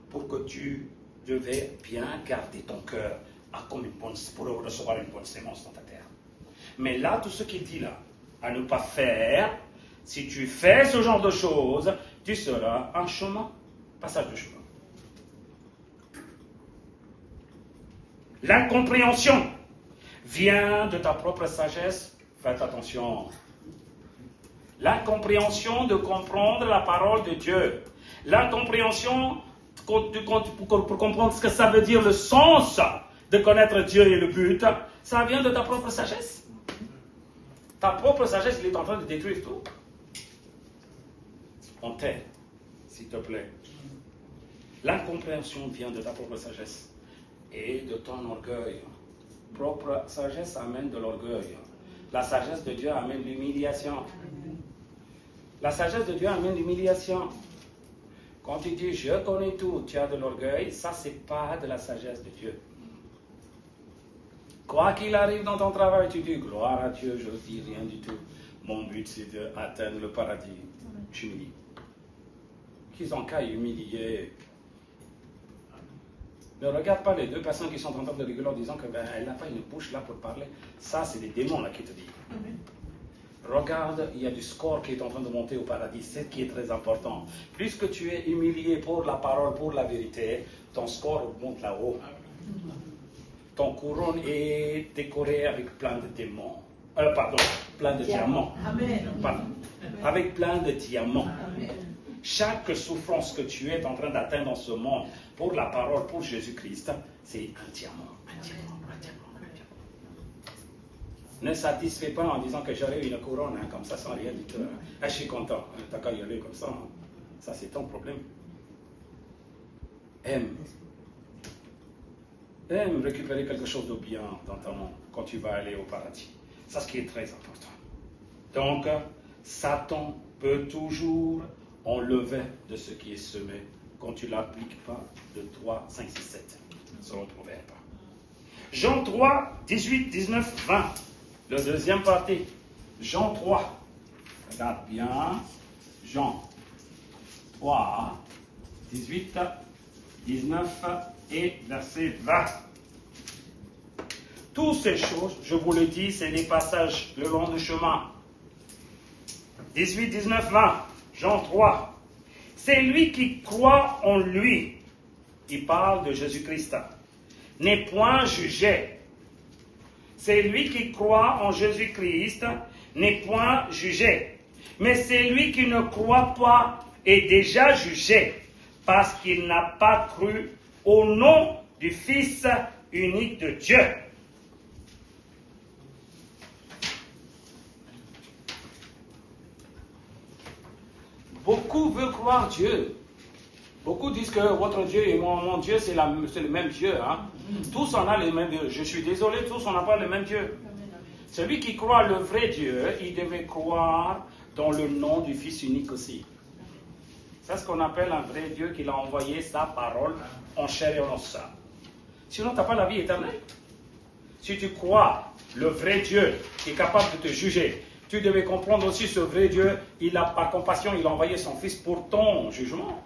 pour que tu devais bien garder ton cœur pour recevoir une bonne sémence dans ta terre. Mais là, tout ce qu'il dit là, à ne pas faire, si tu fais ce genre de choses, tu seras en chemin, passage de chemin. L'incompréhension vient de ta propre sagesse. Faites attention. L'incompréhension de comprendre la parole de Dieu. L'incompréhension pour comprendre ce que ça veut dire, le sens de connaître Dieu et le but, ça vient de ta propre sagesse. Ta propre sagesse, il est en train de détruire tout. On t'aide, s'il te plaît. L'incompréhension vient de ta propre sagesse et de ton orgueil. Propre sagesse amène de l'orgueil. La sagesse de Dieu amène l'humiliation. La sagesse de Dieu amène l'humiliation. Quand tu dis je connais tout, tu as de l'orgueil, ça c'est pas de la sagesse de Dieu. Quoi qu'il arrive dans ton travail, tu dis gloire à Dieu, je ne dis rien du tout. Mon but c'est d'atteindre le paradis. J'humilie. Qu'ils ont qu'à humilier. Ne regarde pas les deux personnes qui sont en train de rigoler en disant qu'elle n'a pas une bouche là pour parler. Ça, c'est des démons là qui te disent. Regarde, il y a du score qui est en train de monter au paradis. C'est ce qui est très important. Puisque tu es humilié pour la parole, pour la vérité, ton score monte là-haut. Ton couronne est décoré avec plein de démons. Plein de diamants. Amen. Pardon. Avec plein de diamants. Amen. Chaque souffrance que tu es en train d'atteindre dans ce monde, pour la parole, pour Jésus-Christ, c'est un diamant, un diamant, un diamant, un diamant. Ne satisfais pas en disant que j'aurai une couronne, hein, comme ça, sans rien du tout. Hein. Je suis content, t'as qu'à y aller comme ça. Hein. Ça, c'est ton problème. Aime récupérer quelque chose de bien dans ton monde quand tu vas aller au paradis. C'est ce qui est très important. Donc, Satan peut toujours enlever de ce qui est semé quand tu ne l'appliques pas de 3, 5, 6, 7, selon le proverbe. Jean 3, 18, 19, 20. Le deuxième partie. Jean 3. Regarde bien. Jean 3, 18, 19 et verset 20. Toutes ces choses, je vous le dis, c'est des passages le long du chemin. 18, 19, 20. Jean 3. C'est lui qui croit en lui. Il parle de Jésus-Christ. N'est point jugé. C'est lui qui croit en Jésus-Christ n'est point jugé. Mais c'est lui qui ne croit pas est déjà jugé parce qu'il n'a pas cru au nom du Fils unique de Dieu. Beaucoup veulent croire Dieu, Beaucoup disent que votre Dieu et mon Dieu, c'est le même Dieu. Hein? Tous on a le même Dieu. Je suis désolé, tous on n'a pas le même Dieu. Celui qui croit le vrai Dieu, il devait croire dans le nom du Fils unique aussi. C'est ce qu'on appelle un vrai Dieu qu'il a envoyé sa parole en chair et en os. Sinon, tu n'as pas la vie éternelle. Si tu crois le vrai Dieu qui est capable de te juger, tu devais comprendre aussi ce vrai Dieu, il a par compassion, il a envoyé son Fils pour ton jugement.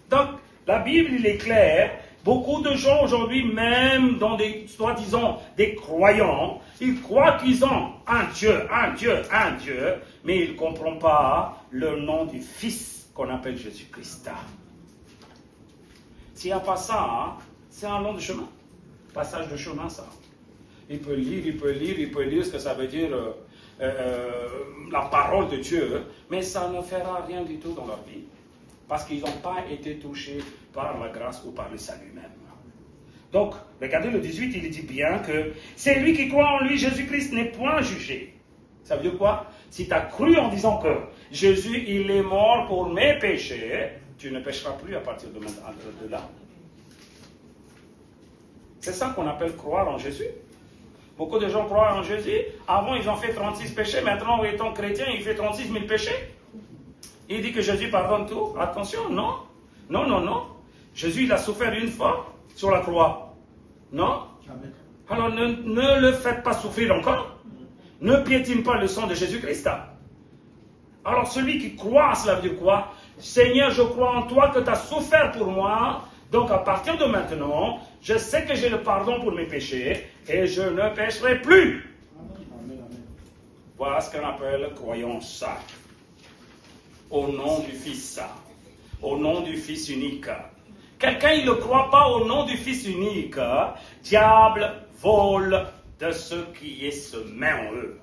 Donc, la Bible, il est clair. Beaucoup de gens aujourd'hui, même dans des, soi-disant, des croyants, ils croient qu'ils ont un Dieu, mais ils ne comprennent pas le nom du Fils qu'on appelle Jésus-Christ. S'il n'y a pas ça, hein, c'est un long de chemin. Passage de chemin, ça. Il peut lire ce que ça veut dire la parole de Dieu, mais ça ne fera rien du tout dans leur vie. Parce qu'ils n'ont pas été touchés par la grâce ou par le salut même. Donc, regardez le 18, il dit bien que c'est lui qui croit en lui, Jésus-Christ n'est point jugé. Ça veut dire quoi? Si tu as cru en disant que Jésus, il est mort pour mes péchés, tu ne pécheras plus à partir de là. C'est ça qu'on appelle croire en Jésus. Beaucoup de gens croient en Jésus. Avant, ils ont fait 36 péchés. Maintenant, étant chrétien, il fait 36 000 péchés. Il dit que Jésus pardonne tout. Attention, non. Non. Jésus, il a souffert une fois sur la croix. Non? Alors, ne le faites pas souffrir encore. Ne piétine pas le sang de Jésus-Christ. Alors, celui qui croit, cela veut dire quoi? Seigneur, je crois en toi que tu as souffert pour moi. Donc, à partir de maintenant, je sais que j'ai le pardon pour mes péchés et je ne pécherai plus. Voilà ce qu'on appelle croyance. Au nom du Fils. Au nom du Fils unique. Quelqu'un, il ne croit pas au nom du Fils unique. Diable vole de ce qui est semé en eux.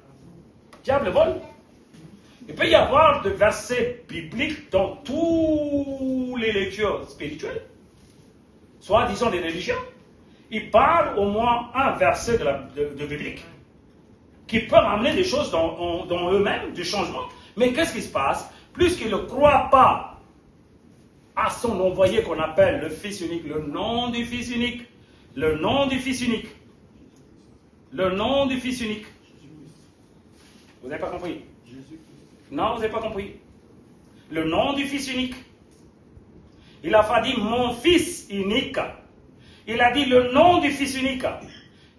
Diable vole. Il peut y avoir des versets bibliques dans toutes les lectures spirituelles, soit disons des religions. Il parle au moins un verset de biblique qui peut amener des choses dans eux-mêmes, du changement. Mais qu'est-ce qui se passe? Puisqu'ils ne croient pas à son envoyé qu'on appelle le Fils unique, le nom du Fils unique, le nom du Fils unique, le nom du Fils unique. Vous n'avez pas compris? Non, vous n'avez pas compris. Le nom du Fils unique. Il a pas dit mon Fils unique. Il a dit le nom du Fils unique.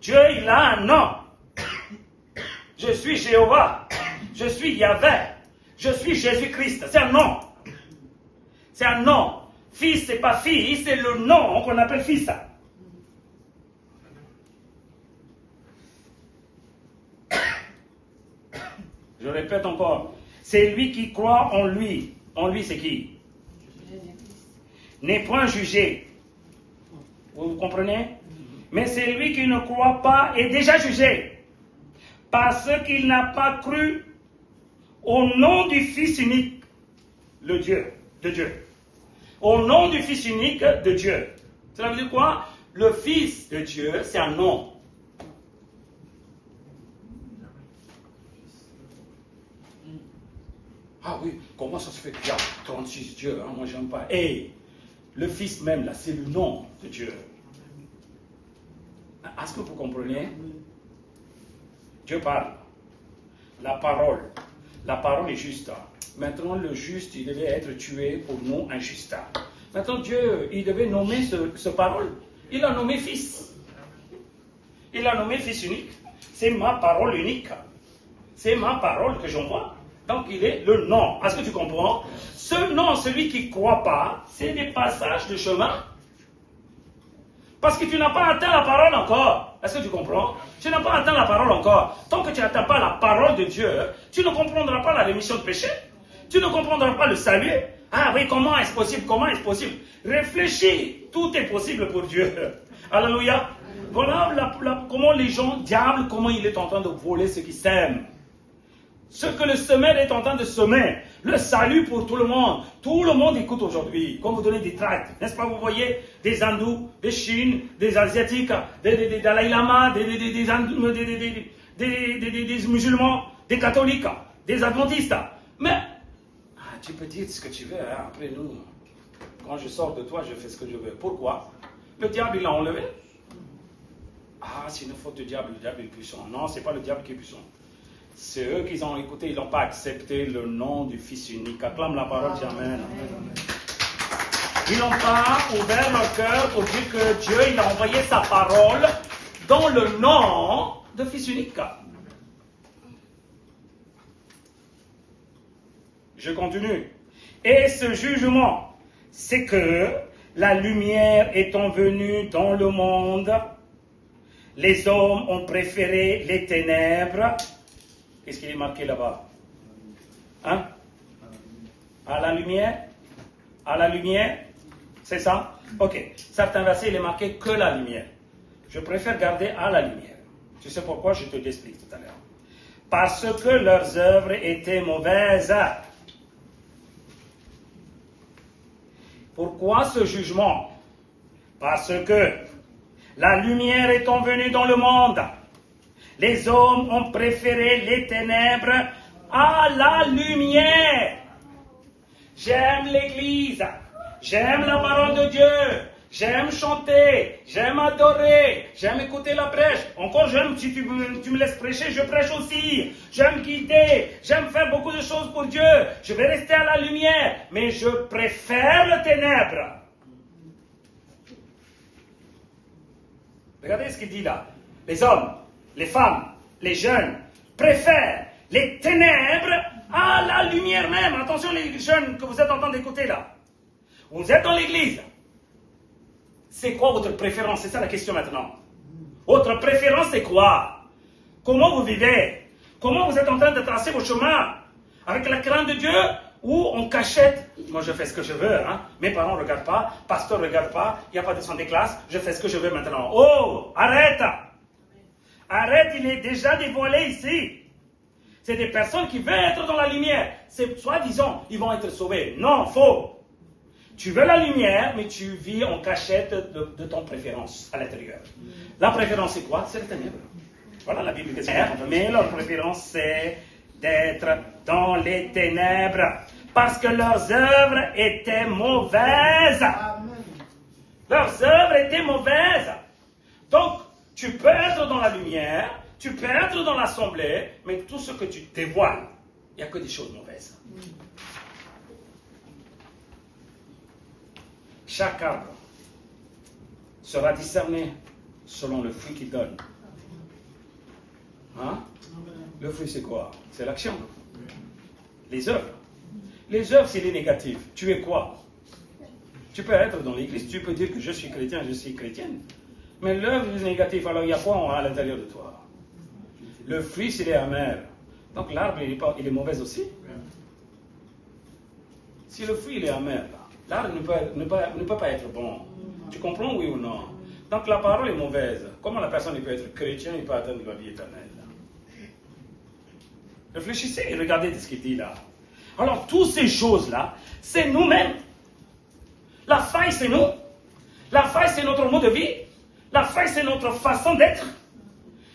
Dieu, il a un nom. Je suis Jéhovah. Je suis Yahvé. Je suis Jésus-Christ. C'est un nom. C'est un nom. Fils, c'est pas fils, c'est le nom qu'on appelle fils. Je répète encore. C'est lui qui croit en lui. En lui, c'est qui? N'est point jugé. Vous comprenez? Mais c'est lui qui ne croit pas est déjà jugé. Parce qu'il n'a pas cru au nom du Fils unique de Dieu. Au nom du Fils unique de Dieu. Cela veut dire quoi? Le Fils de Dieu, c'est un nom. Ah oui, comment ça se fait qu'il y a 36 dieux, hein? Moi j'aime pas. Et le Fils même, là, c'est le nom de Dieu. Est-ce que vous comprenez? Dieu parle. La parole est juste. Maintenant, le juste, il devait être tué pour nous injuste. Maintenant, Dieu, il devait nommer ce parole. Il a nommé Fils. Il a nommé Fils unique. C'est ma parole unique. C'est ma parole que j'envoie. Donc, il est le nom. Est-ce que tu comprends? Ce nom, celui qui ne croit pas, c'est des passages de chemin. Parce que tu n'as pas atteint la parole encore. Est-ce que tu comprends? Tu n'as pas atteint la parole encore. Tant que tu n'atteins pas la parole de Dieu, tu ne comprendras pas la rémission de péché. Tu ne comprendras pas le salut. Ah oui, comment est-ce possible? Comment est-ce possible? Réfléchis. Tout est possible pour Dieu. Alléluia. Voilà comment les gens, diable, comment il est en train de voler ce qui sème. Ce que le semeur est en train de semer, le salut pour tout le monde. Tout le monde écoute aujourd'hui. Comme vous donnez des tracts, n'est-ce pas? Vous voyez des hindous, des Chines, des Asiatiques, des Dalai Lama, des musulmans, des catholiques, des adventistes. Mais tu peux dire ce que tu veux, hein, après nous. Quand je sors de toi, je fais ce que je veux. Pourquoi? Le diable, il l'a enlevé. Ah, c'est une faute du diable, le diable est puissant. Non, ce n'est pas le diable qui est puissant. C'est eux qui ont écouté, ils n'ont pas accepté le nom du Fils unique. Acclame la parole, dis Amen. Ils n'ont pas ouvert leur cœur pour dire que Dieu, il a envoyé sa parole dans le nom de Fils unique. Je continue. Et ce jugement, c'est que la lumière étant venue dans le monde, les hommes ont préféré les ténèbres. Qu'est-ce qu'il est marqué là-bas? Hein? À la lumière? À la lumière? C'est ça? Ok. Certains versets, il est marqué que la lumière. Je préfère garder à la lumière. Tu sais pourquoi? Je te l'explique tout à l'heure. Parce que leurs œuvres étaient mauvaises. Pourquoi ce jugement? Parce que la lumière étant venue dans le monde, les hommes ont préféré les ténèbres à la lumière. J'aime l'église, j'aime la parole de Dieu, j'aime chanter, j'aime adorer, j'aime écouter la prêche. Encore j'aime, si tu me laisses prêcher, je prêche aussi. J'aime guider, j'aime faire beaucoup de choses pour Dieu. Je vais rester à la lumière, mais je préfère les ténèbres. Regardez ce qu'il dit là. Les hommes, les femmes, les jeunes préfèrent les ténèbres à la lumière même. Attention les jeunes que vous êtes en train d'écouter là. Vous êtes dans l'église. C'est quoi votre préférence? C'est ça la question maintenant. Votre préférence c'est quoi? Comment vous vivez? Comment vous êtes en train de tracer vos chemins? Avec la crainte de Dieu ou en cachette? Moi je fais ce que je veux. Hein? Mes parents ne regardent pas, pasteur ne regarde pas, il n'y a pas de son des classes, je fais ce que je veux maintenant. Oh, arrête! Arrête, il est déjà dévoilé ici. C'est des personnes qui veulent être dans la lumière. C'est soi-disant, ils vont être sauvés. Non, faux. Tu veux la lumière, mais tu vis en cachette de ton préférence à l'intérieur. La préférence, c'est quoi? C'est les ténèbres. Voilà la Bible. Mais leur préférence, c'est d'être dans les ténèbres. Parce que leurs œuvres étaient mauvaises. Leurs œuvres étaient mauvaises. Donc, tu peux être dans la lumière, tu peux être dans l'assemblée, mais tout ce que tu dévoiles, il n'y a que des choses mauvaises. Chaque arbre sera discerné selon le fruit qu'il donne. Hein? Le fruit, c'est quoi? C'est l'action. Les œuvres. Les œuvres, c'est les négatifs. Tu es quoi? Tu peux être dans l'église, tu peux dire que je suis chrétien, je suis chrétienne. Mais l'œuvre est négative, alors il y a quoi à l'intérieur de toi? Le fruit, s'il est amer. Donc l'arbre, il est mauvais aussi. Si le fruit, il est amer, l'arbre ne peut pas être bon. Tu comprends, oui ou non? Donc la parole est mauvaise. Comment la personne peut être chrétien, il peut atteindre la vie éternelle? Réfléchissez et regardez ce qu'il dit là. Alors, toutes ces choses-là, c'est nous-mêmes. La faille, c'est nous. La faille, c'est notre mode de vie. La faille, c'est notre façon d'être.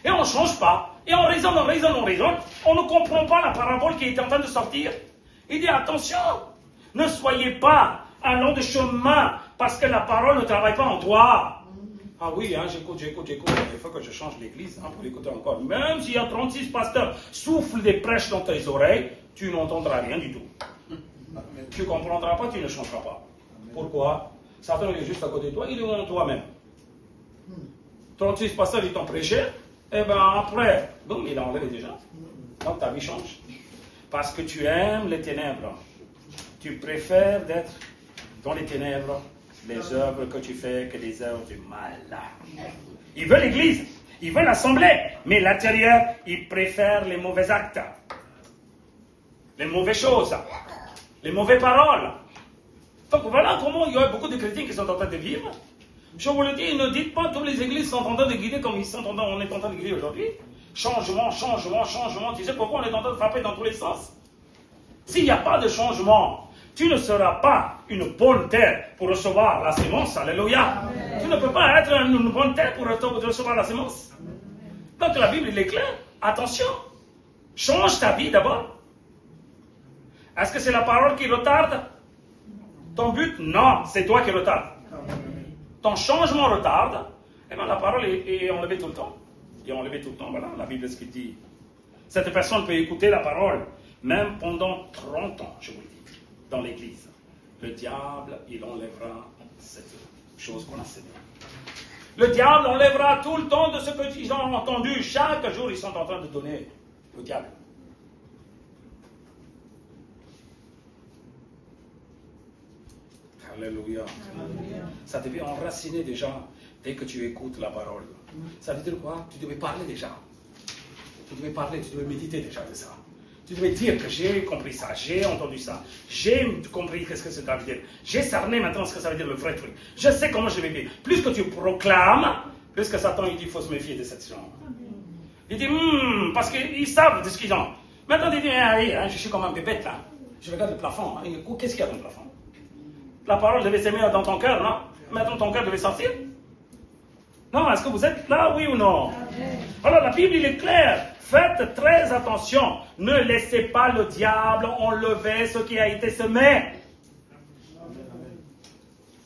Et on ne change pas. Et on raisonne. On ne comprend pas la parabole qui est en train de sortir. Il dit, attention, ne soyez pas un long de chemin parce que la parole ne travaille pas en toi. Ah oui, hein, j'écoute. Il faut que je change l'église pour l'écouter encore. Même s'il y a 36 pasteurs, souffle des prêches dans tes oreilles, tu n'entendras rien du tout. Tu ne comprendras pas, tu ne changeras pas. Pourquoi? Satan est juste à côté de toi, il est en toi-même. 36 pasteurs, ils t'ont prêché, et bien après, boum, il a enlevé déjà. Donc ta vie change. Parce que tu aimes les ténèbres. Tu préfères d'être dans les ténèbres, les œuvres que tu fais, que les œuvres du mal. Il veut l'église, il veut l'assemblée, mais l'intérieur, il préfère les mauvais actes, les mauvaises choses, les mauvaises paroles. Donc voilà comment il y a beaucoup de chrétiens qui sont en train de vivre. Je vous le dis, ne dites pas que toutes les églises sont en train de guider comme on est en train de guider aujourd'hui. Changement. Tu sais pourquoi on est en train de frapper dans tous les sens? S'il n'y a pas de changement, tu ne seras pas une bonne terre pour recevoir la sémence. Alléluia. Amen. Tu ne peux pas être une bonne terre pour recevoir la sémence. Donc la Bible, il est clair. Attention. Change ta vie d'abord. Est-ce que c'est la parole qui retarde? Ton but, non, c'est toi qui retarde. Ton changement retarde, et bien la parole est enlevée tout le temps. Et enlevée tout le temps, voilà, la Bible est ce qu'il dit. Cette personne peut écouter la parole, même pendant 30 ans, je vous le dis, dans l'église. Le diable, il enlèvera cette chose qu'on a cédée. Le diable enlèvera tout le temps de ce qu'ils ont entendu. Chaque jour, ils sont en train de donner au diable. Alléluia. Ça devait enraciner déjà dès que tu écoutes la parole. Ça veut dire quoi? Tu devais parler déjà. Tu devais parler, tu devais méditer déjà de ça. Tu devais dire que j'ai compris ça, j'ai entendu ça, j'ai compris qu'est-ce que ça veut dire. J'ai cerné maintenant ce que ça veut dire le vrai truc. Je sais comment je vais vivre. Plus que tu proclames, plus que Satan il dit qu'il faut se méfier de cette chose. Il dit, parce qu'ils savent de ce qu'ils ont. Maintenant, il dit, je suis comme un bébête là. Je regarde le plafond. Qu'est-ce qu'il y a dans le plafond? La parole devait s'aimer dans ton cœur, non? Maintenant, ton cœur devait sortir. Non, est-ce que vous êtes là, oui ou non? Alors, la Bible, il est clair. Faites très attention. Ne laissez pas le diable enlever ce qui a été semé.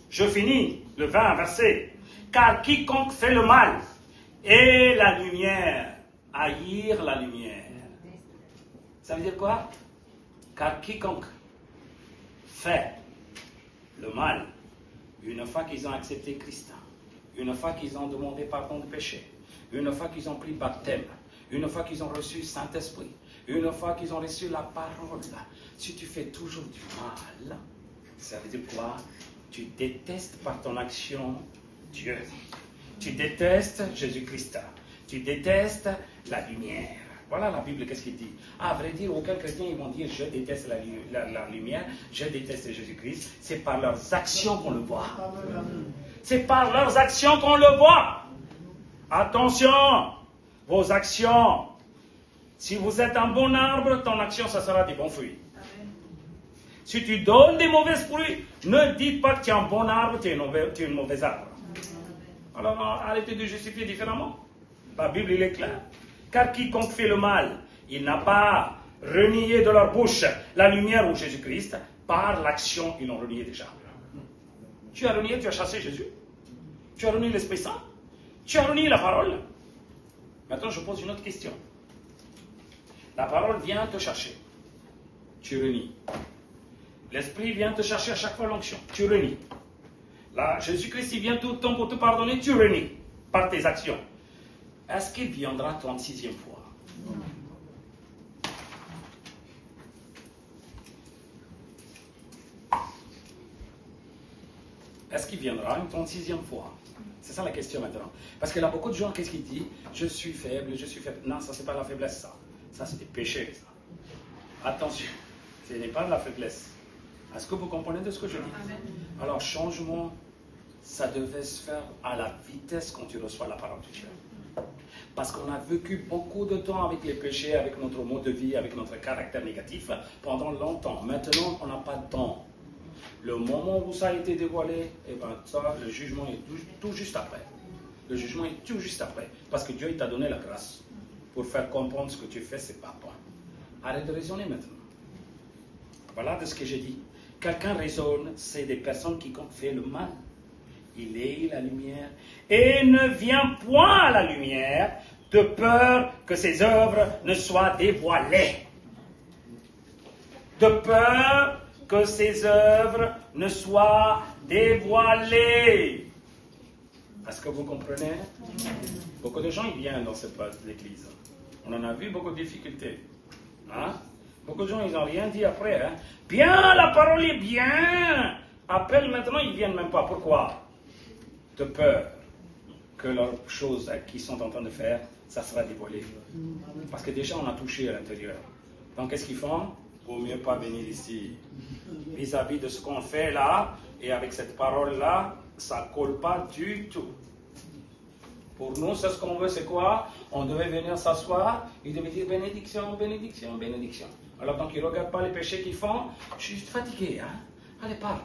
Je finis le 20 verset. Car quiconque fait le mal et la lumière, haïr la lumière. Ça veut dire quoi? Car quiconque fait le mal, une fois qu'ils ont accepté Christ, une fois qu'ils ont demandé pardon de péché, une fois qu'ils ont pris baptême, une fois qu'ils ont reçu Saint-Esprit, une fois qu'ils ont reçu la parole, si tu fais toujours du mal, ça veut dire quoi? Tu détestes par ton action Dieu. Tu détestes Jésus-Christ. Tu détestes la lumière. Voilà la Bible, qu'est-ce qu'il dit? À vrai dire, aucun chrétien, ils vont dire je déteste la lumière, je déteste Jésus-Christ. C'est par leurs actions qu'on le voit. C'est par leurs actions qu'on le voit. Attention, vos actions. Si vous êtes un bon arbre, ton action, ça sera des bons fruits. Si tu donnes des mauvais fruits, ne dites pas que tu es un bon arbre, tu es un mauvais arbre. Alors, arrêtez de justifier différemment. La Bible, il est clair. Car quiconque fait le mal, il n'a pas renié de leur bouche la lumière ou Jésus-Christ. Par l'action, ils l'ont renié déjà. Tu as renié, tu as chassé Jésus. Tu as renié l'Esprit Saint. Tu as renié la parole. Maintenant, je pose une autre question. La parole vient te chercher. Tu renies. L'Esprit vient te chercher à chaque fois l'onction. Tu renies. Là, Jésus-Christ, il vient tout le temps pour te pardonner. Tu renies par tes actions. Est-ce qu'il viendra 36e fois? Est-ce qu'il viendra une 36e fois? C'est ça la question maintenant. Parce qu'il y a beaucoup de gens, qu'est-ce qu'ils disent? Je suis faible, je suis faible. Non, ça, c'est pas la faiblesse, ça. Ça, c'est des péchés, ça. Attention, ce n'est pas de la faiblesse. Est-ce que vous comprenez de ce que je dis? Amen. Alors, changement, ça devait se faire à la vitesse quand tu reçois la parole de Dieu. Parce qu'on a vécu beaucoup de temps avec les péchés, avec notre mode de vie, avec notre caractère négatif, pendant longtemps. Maintenant, on n'a pas de temps. Le moment où ça a été dévoilé, eh ben, ça, le jugement est tout juste après. Le jugement est tout juste après. Parce que Dieu il t'a donné la grâce pour faire comprendre ce que tu fais, c'est pas toi. Arrête de raisonner maintenant. Voilà de ce que j'ai dit. Quelqu'un raisonne, c'est des personnes qui ont fait le mal. Il est la lumière et ne vient point à la lumière de peur que ses œuvres ne soient dévoilées. De peur que ses œuvres ne soient dévoilées. Est-ce que vous comprenez? Beaucoup de gens ils viennent dans cette place de l'église. On en a vu beaucoup de difficultés. Hein? Beaucoup de gens ils n'ont rien dit après. Hein? Bien, la parole est bien. Appelle maintenant, ils ne viennent même pas. Pourquoi? De peur que leurs choses qu'ils sont en train de faire, ça sera dévoilé. Parce que déjà, on a touché à l'intérieur. Donc, qu'est-ce qu'ils font? Vaut mieux pas venir ici. Vis-à-vis de ce qu'on fait là, et avec cette parole-là, ça ne colle pas du tout. Pour nous, c'est ce qu'on veut, c'est quoi? On devait venir s'asseoir, ils devaient dire bénédiction, bénédiction, bénédiction. Alors, donc, ils ne regardent pas les péchés qu'ils font. Je suis fatigué, hein? Allez, parle.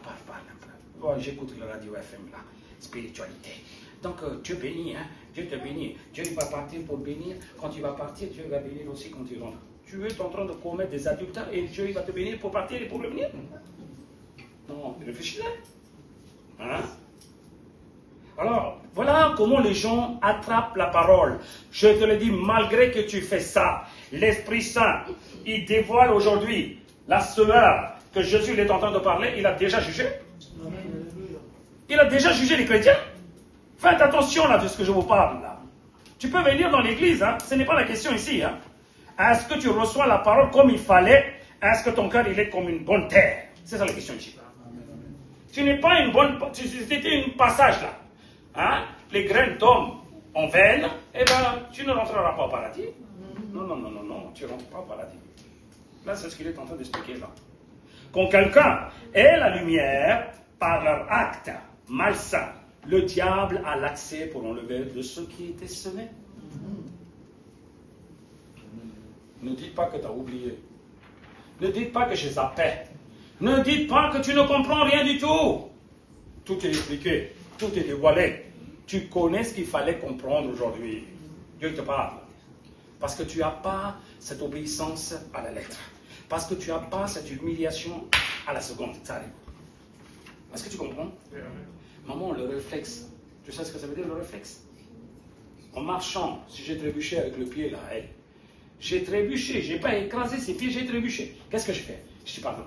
Oh, j'écoute le radio FM là. Spiritualité. Donc, Dieu bénit, hein? Dieu te bénit. Dieu il va partir pour bénir. Quand tu vas partir, Dieu va bénir aussi quand tu rentres. Tu es en train de commettre des adultères et Dieu il va te bénir pour partir et pour revenir. Non, réfléchis-le. Hein? Alors, voilà comment les gens attrapent la parole. Je te le dis, malgré que tu fais ça, l'Esprit Saint, il dévoile aujourd'hui la sueur que Jésus est en train de parler, il a déjà jugé. Il a déjà jugé les chrétiens. Faites attention là de ce que je vous parle là. Tu peux venir dans l'église, hein? Ce n'est pas la question ici. Hein? Est-ce que tu reçois la parole comme il fallait? Est-ce que ton cœur il est comme une bonne terre? C'est ça la question ici. Tu n'es pas une bonne... C'était un passage là. Hein? Les graines tombent en veine, eh bien, tu ne rentreras pas au paradis. Non, non, non, non, non, tu ne rentres pas au paradis. Là, c'est ce qu'il est en train d'expliquer là. Quand quelqu'un est la lumière, par leur acte malsain, le diable a l'accès pour enlever de ce qui était semé. Ne dites pas que tu as oublié. Ne dites pas que j'ai zappé. Ne dites pas que tu ne comprends rien du tout. Tout est expliqué, tout est dévoilé. Tu connais ce qu'il fallait comprendre aujourd'hui. Dieu te parle. Parce que tu n'as pas cette obéissance à la lettre. Parce que tu n'as pas cette humiliation à la seconde. Ça arrive. Est-ce que tu comprends? Maman, le réflexe. Tu sais ce que ça veut dire le réflexe? En marchant, si j'ai trébuché avec le pied là, hey, j'ai trébuché, je n'ai pas écrasé ses pieds, j'ai trébuché. Qu'est-ce que je fais? Je dis pardon.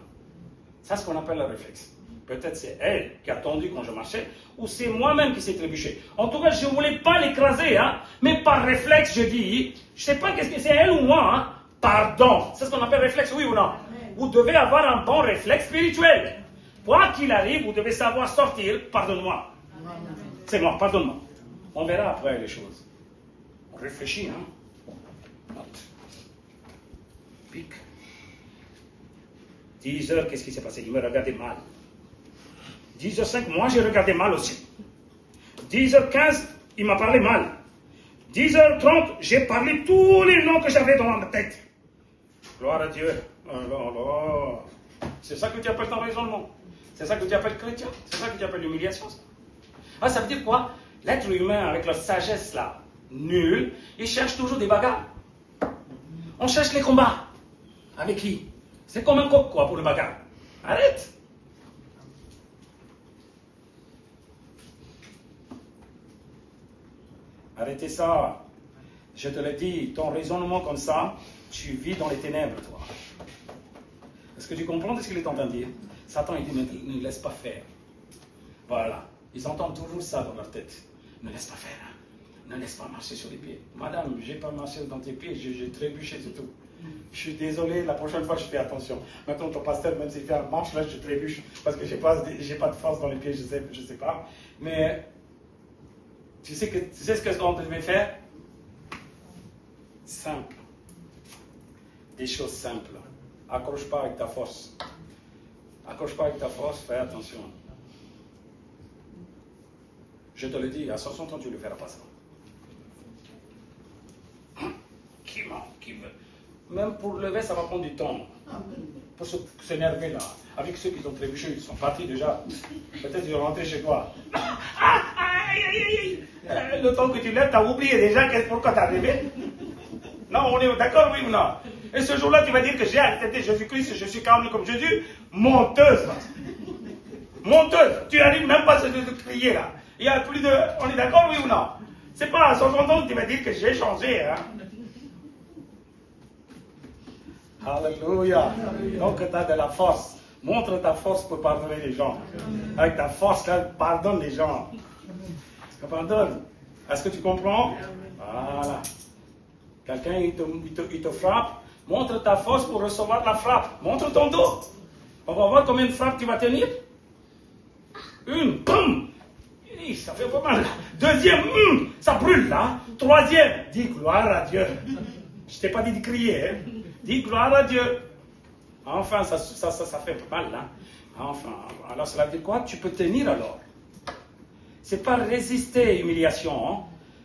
C'est ce qu'on appelle le réflexe. Peut-être c'est elle qui a attendu quand je marchais, ou c'est moi-même qui s'est trébuché. En tout cas, je ne voulais pas l'écraser, hein, mais par réflexe, je dis, je ne sais pas qu'est-ce que c'est elle ou moi, hein, pardon. C'est ce qu'on appelle réflexe, oui ou non? Vous devez avoir un bon réflexe spirituel. Quoi qu'il arrive, vous devez savoir sortir, pardonne-moi. C'est moi, pardonne-moi. On verra après les choses. On réfléchit, hein. Note. Pique. 10 heures, qu'est-ce qui s'est passé? Il me regardait mal. 10h05, moi j'ai regardé mal aussi. 10h15, il m'a parlé mal. 10h30, j'ai parlé tous les noms que j'avais dans ma tête. Gloire à Dieu. Alors, c'est ça que tu appelles ton raisonnement. C'est ça que tu appelles chrétien. C'est ça que tu appelles l'humiliation. Ah, ça veut dire quoi? L'être humain, avec leur sagesse là, nulle, il cherche toujours des bagarres. On cherche les combats. Avec qui? C'est comme un coq, quoi, pour le bagarre. Arrête. Arrêtez ça. Je te l'ai dit, ton raisonnement comme ça, tu vis dans les ténèbres, toi. Est-ce que tu comprends ce qu'il est en train de dire? Satan, il dit, ne laisse pas faire. Voilà. Ils entendent toujours ça dans leur tête. Ne laisse pas faire. Hein. Ne laisse pas marcher sur les pieds. Madame, je n'ai pas marché dans tes pieds, j'ai trébuché, c'est tout. Je suis désolé, la prochaine fois, je fais attention. Maintenant, ton pasteur, même s'il fait un marche, là, je trébuche parce que je n'ai pas de force dans les pieds, je sais pas. Mais tu sais ce qu'on devait faire? Simple. Des choses simples. Accroche pas avec ta force. Accroche pas avec ta force, fais attention. Je te le dis, à 60 ans, tu ne le feras pas ça. Qui ment, qui veut. Même pour lever, ça va prendre du temps. Pour s'énerver là. Avec ceux qui ont trébuché, ils sont partis déjà. Peut-être ils sont rentrés chez toi. Le temps que tu lèves, tu as oublié déjà pourquoi tu as rêvé. Non, on est d'accord, oui ou non? Et ce jour-là, tu vas dire que j'ai accepté Jésus-Christ, je suis calme comme Jésus. Menteuse. Menteuse. Tu n'arrives même pas à te crier là. Il y a plus de... On est d'accord, oui ou non? C'est pas à 60 ans que tu vas dire que j'ai changé. Hein? Alléluia. Donc tu as de la force. Montre ta force pour pardonner les gens. Avec ta force, là, pardonne les gens. Pardonne. Est-ce que tu comprends? Voilà. Quelqu'un, il te frappe. Montre ta force pour recevoir la frappe. Montre ton dos. On va voir combien de frappes tu vas tenir. Une, boum. Ça fait pas mal. Deuxième, ça brûle là. Troisième, dis gloire à Dieu. Je t'ai pas dit de crier. Hein. Dis gloire à Dieu. Enfin, ça fait pas mal là. Enfin, alors cela veut dire quoi? Tu peux tenir alors. C'est pas résister l'humiliation. Hein.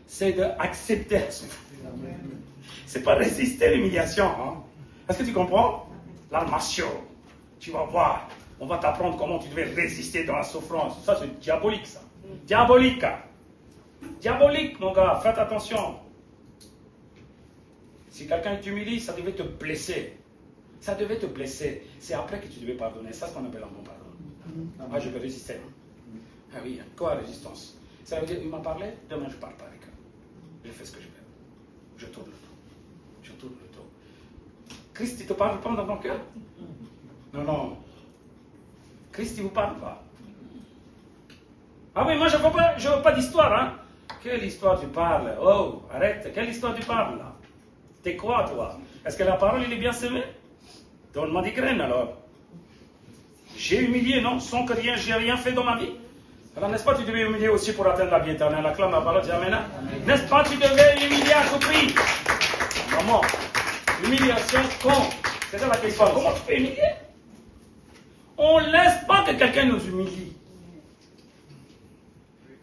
C'est d'accepter. C'est pas résister l'humiliation. Hein. Est-ce que tu comprends? L'armation. Tu vas voir. On va t'apprendre comment tu devais résister dans la souffrance. Ça, c'est diabolique, ça. Diabolique. Diabolique, mon gars. Faites attention. Si quelqu'un t'humilie, ça devait te blesser. Ça devait te blesser. C'est après que tu devais pardonner. C'est ça ce qu'on appelle un bon pardon. Ah, je vais résister. Ah oui, quoi résistance? Ça veut dire, il m'a parlé, demain je ne parle pas avec eux. Je fais ce que je veux. Je tourne le dos. Je tourne le dos. Christ, il ne te parle pas dans ton cœur? Non, non. Christ, il ne vous parle pas. Ah oui, moi je ne veux pas d'histoire, hein. Quelle histoire tu parles? Oh, arrête, quelle histoire tu parles là? T'es quoi toi? Est-ce que la parole il est bien semée? Donne-moi des graines alors. J'ai humilié, non? Sans que j'ai rien fait dans ma vie. Alors n'est-ce pas tu devais humilier aussi pour atteindre la vie éternelle? Acclame la parole, dis Amen. N'est-ce pas tu devais humilier à tout prix? Maman, humiliation quand? C'est ça la question. Comment tu peux humilier? On ne laisse pas que quelqu'un nous humilie.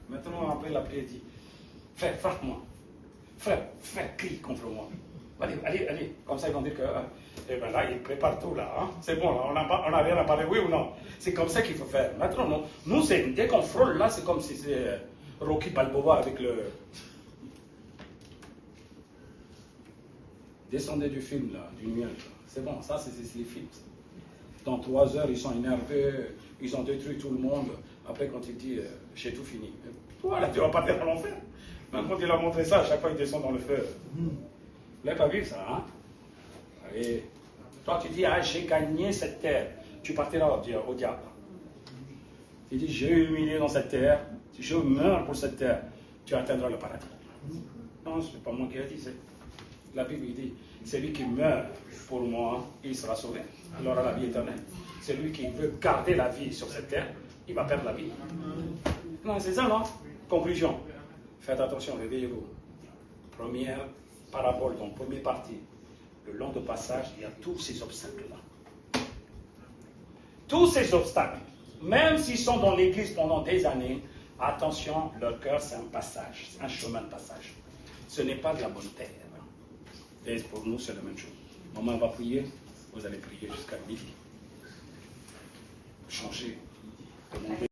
Maintenant, après la prière, dit, frère, frappe-moi. Frère, crie contre moi. Allez. Comme ça, ils vont dire que, eh ben là, il prépare tout là. Hein? C'est bon, là, on n'a rien à parler, oui ou non? C'est comme ça qu'il faut faire. Maintenant, non. Nous, dès qu'on frôle là, c'est comme si c'est Rocky Balboa avec le... Descendez du film, là, du nuage. C'est bon, ça, c'est les films. Dans 3 heures, ils sont énervés, ils ont détruit tout le monde. Après, quand il dit, j'ai tout fini. Toi, là, tu vas partir à l'enfer. Même quand il a montré ça, à chaque fois, il descend dans le feu. Vous n'avez pas vu ça, hein? Allez. Toi, tu dis, ah, j'ai gagné cette terre. Tu partiras au diable. Tu dis, j'ai humilié dans cette terre. Si je meurs pour cette terre, tu atteindras le paradis. Non, ce n'est pas moi qui ai dit. La Bible dit, celui qui meurt pour moi, il sera sauvé. Il aura la vie éternelle. Celui qui veut garder la vie sur cette terre, il va perdre la vie. Non, c'est ça, non? Conclusion. Faites attention, réveillez-vous. Première parabole, donc première partie. Le long de passage, il y a tous ces obstacles-là. Tous ces obstacles, même s'ils sont dans l'église pendant des années, attention, leur cœur, c'est un passage, c'est un chemin de passage. Ce n'est pas de la bonne terre. Et pour nous, c'est la même chose. Maman va prier, vous allez prier jusqu'à midi. Changer, demander.